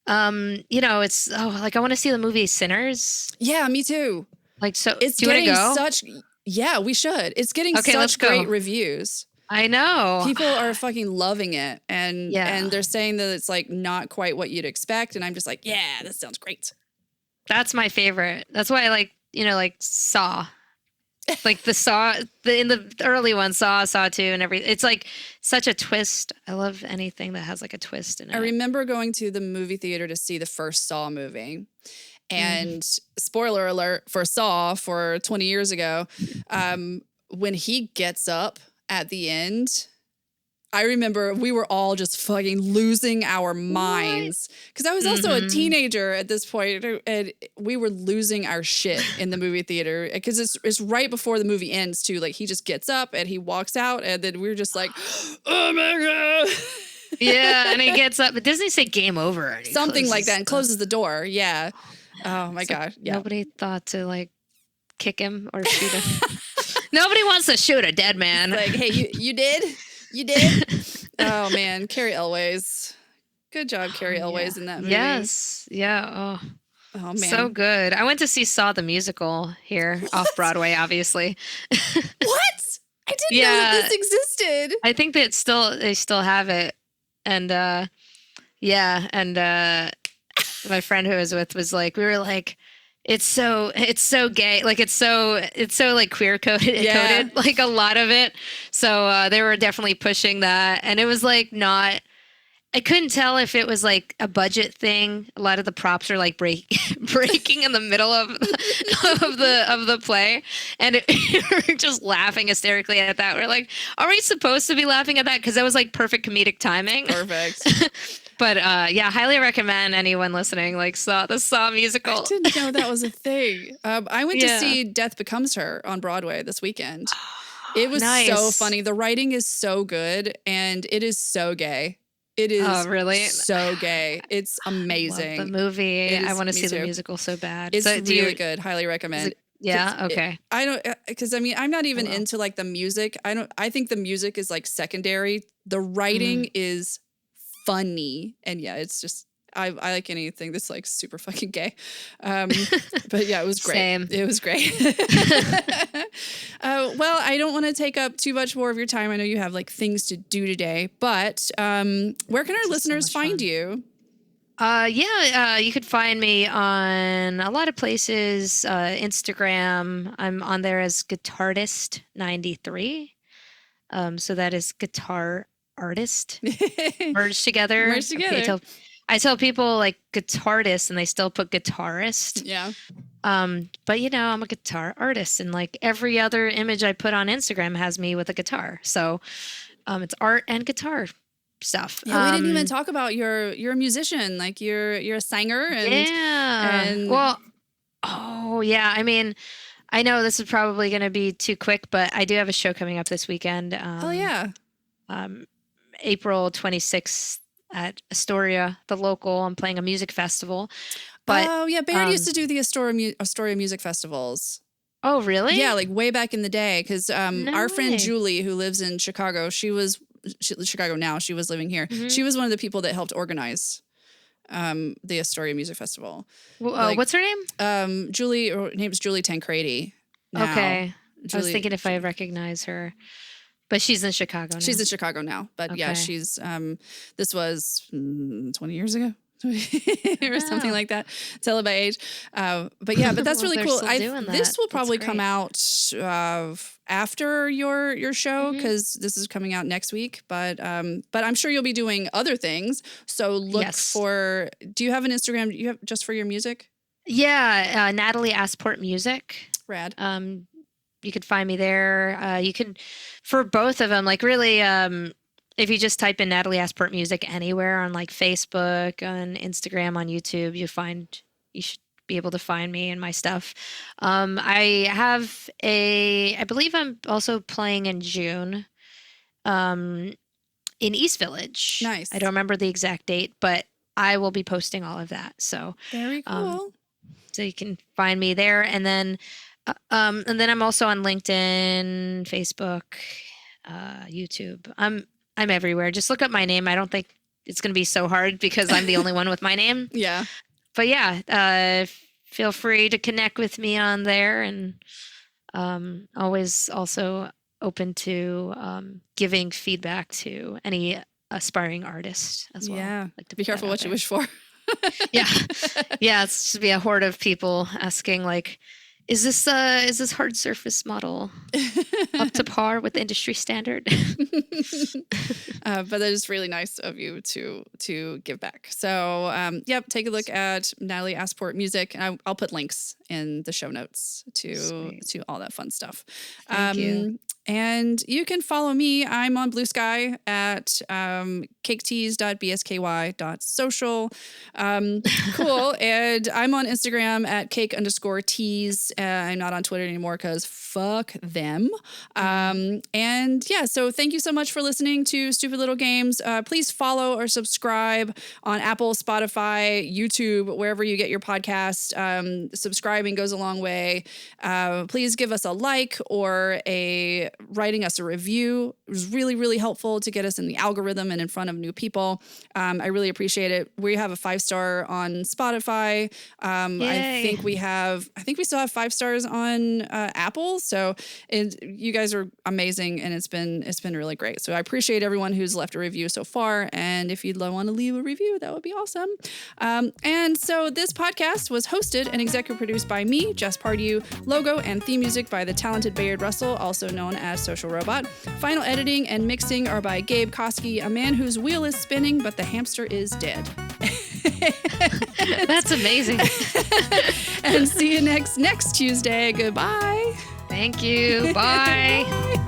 it's like I want to see the movie Sinners. Yeah, me too. Like, so it's do you getting want to go? Yeah, we should. It's getting such great reviews. I know. People are fucking loving it. And they're saying that it's like not quite what you'd expect. And I'm just like, yeah, that sounds great. That's my favorite. That's why I like Saw. Like the Saw, in the early one, Saw 2 and everything. It's like such a twist. I love anything that has like a twist in it. I remember going to the movie theater to see the first Saw movie. And spoiler alert for Saw for 20 years ago, when he gets up at the end, I remember we were all just fucking losing our minds. Because I was also a teenager at this point, and we were losing our shit in the movie theater. Because it's right before the movie ends, too. Like, he just gets up and he walks out, and then we're just like, oh my God. Yeah, and he gets up. But doesn't he say game over? And something like that, and closes the door. Yeah. Oh my God. Yeah. Nobody thought to like kick him or shoot him. Nobody wants to shoot a dead man. It's like, hey, you did? You did? Oh man, Carrie Elways. Good job, Carrie Elways in that movie. Yes. Yeah. Oh man. So good. I went to see Saw the musical here off Broadway, obviously. What? I didn't know that this existed. I think that they still have it. And my friend who I was with was like, we were like, it's so gay, like it's so like queer coded, like a lot of it. So they were definitely pushing that, and it was like not. I couldn't tell if it was like a budget thing. A lot of the props are like breaking in the middle of the play, and we're just laughing hysterically at that. We're like, are we supposed to be laughing at that? Because that was like perfect comedic timing. Perfect. But highly recommend anyone listening the Saw musical. I didn't know that was a thing. I went to see Death Becomes Her on Broadway this weekend. It was so funny. The writing is so good, and it is so gay. It is really so gay. It's amazing. I love the movie. I want to see the musical so bad. It's really good. Highly recommend. Okay. I don't, because I mean, I'm not even into like the music. I think the music is like secondary. The writing is funny, and it's just I like anything that's like super fucking gay. But yeah, it was great. Same. It was great. Well, I don't want to take up too much more of your time. I know you have like things to do today, but where can our listeners find you? You could find me on a lot of places. Instagram, I'm on there as Guitartist93. So that is guitar artist merged together. Okay, I tell people like guitarist, and they still put guitarist. Yeah. But I'm a guitar artist, and like every other image I put on Instagram has me with a guitar. So, it's art and guitar stuff. Yeah, we didn't even talk about you're a musician, like you're a singer. And I mean, I know this is probably going to be too quick, but I do have a show coming up this weekend. April 26th at Astoria, the local. I'm playing a music festival. But Baird used to do the Astoria music festivals. Oh, really? Yeah, like way back in the day. Because our friend way. Julie, who lives in Chicago, Chicago now. She was living here. Mhm. She was one of the people that helped organize the Astoria Music Festival. What's her name? Julie, her name's Julie Tancredi. Now. Okay. I was Julie- thinking if I recognize her. But she's in Chicago now. She's in Chicago now. But yeah, Okay. she's this was 20 years ago. Or something like that. Tell it by age. But yeah, but that's Well, really they're cool. still doing This that. will That's probably great. come out after your show, Mhm. because this is coming out next week. But I'm sure you'll be doing other things. So look Yes. for. Do you have an Instagram? Do you have just for your music? Yeah, Natalie Asport Music. Rad. You could find me there. You could, for both of them, like really, if you just type in Natalie Asport Music anywhere on like Facebook, on Instagram, on YouTube, you should be able to find me and my stuff. I believe I'm also playing in June, in East Village. Nice. I don't remember the exact date, but I will be posting all of that. So, Very cool. so you can find me there, and then I'm also on LinkedIn, Facebook, YouTube. I'm everywhere. Just look up my name. I don't think it's going to be so hard because I'm the only one with my name. Yeah. But yeah, feel free to connect with me on there, and always also open to giving feedback to any aspiring artist as well. Yeah. Like to Be put that careful out what you there. wish for. Yeah, yeah. It's just be a horde of people asking like, is this hard surface model up to par with industry standard? But that is really nice of you to give back. So, yep, take a look at Natalie Asport Music, and I'll put links in the show notes Sweet. to all that fun stuff. Thank you. And you can follow me. I'm on Blue Sky at caketeas.bsky.social. Cool. And I'm on Instagram at cake_teas. I'm not on Twitter anymore because fuck them. And yeah, so thank you so much for listening to Stupid Little Games. Please follow or subscribe on Apple, Spotify, YouTube, wherever you get your podcast. Subscribing goes a long way. Please give us a like or writing us a review. It was really, really helpful to get us in the algorithm and in front of new people. I really appreciate it. We have a 5-star on Spotify. Yay. I think we still have 5 stars on Apple. So you guys are amazing, and it's been really great. So I appreciate everyone who's left a review so far. And if you'd want to leave a review, that would be awesome. And so this podcast was hosted and executive produced by me, Jess Pardue. Logo and theme music by the talented Bayard Russell, also known as Social Robot. Final editing and mixing are by Gabe Koski, a man whose wheel is spinning, but the hamster is dead. That's amazing. And see you next Tuesday. Goodbye. Thank you. Bye. Bye.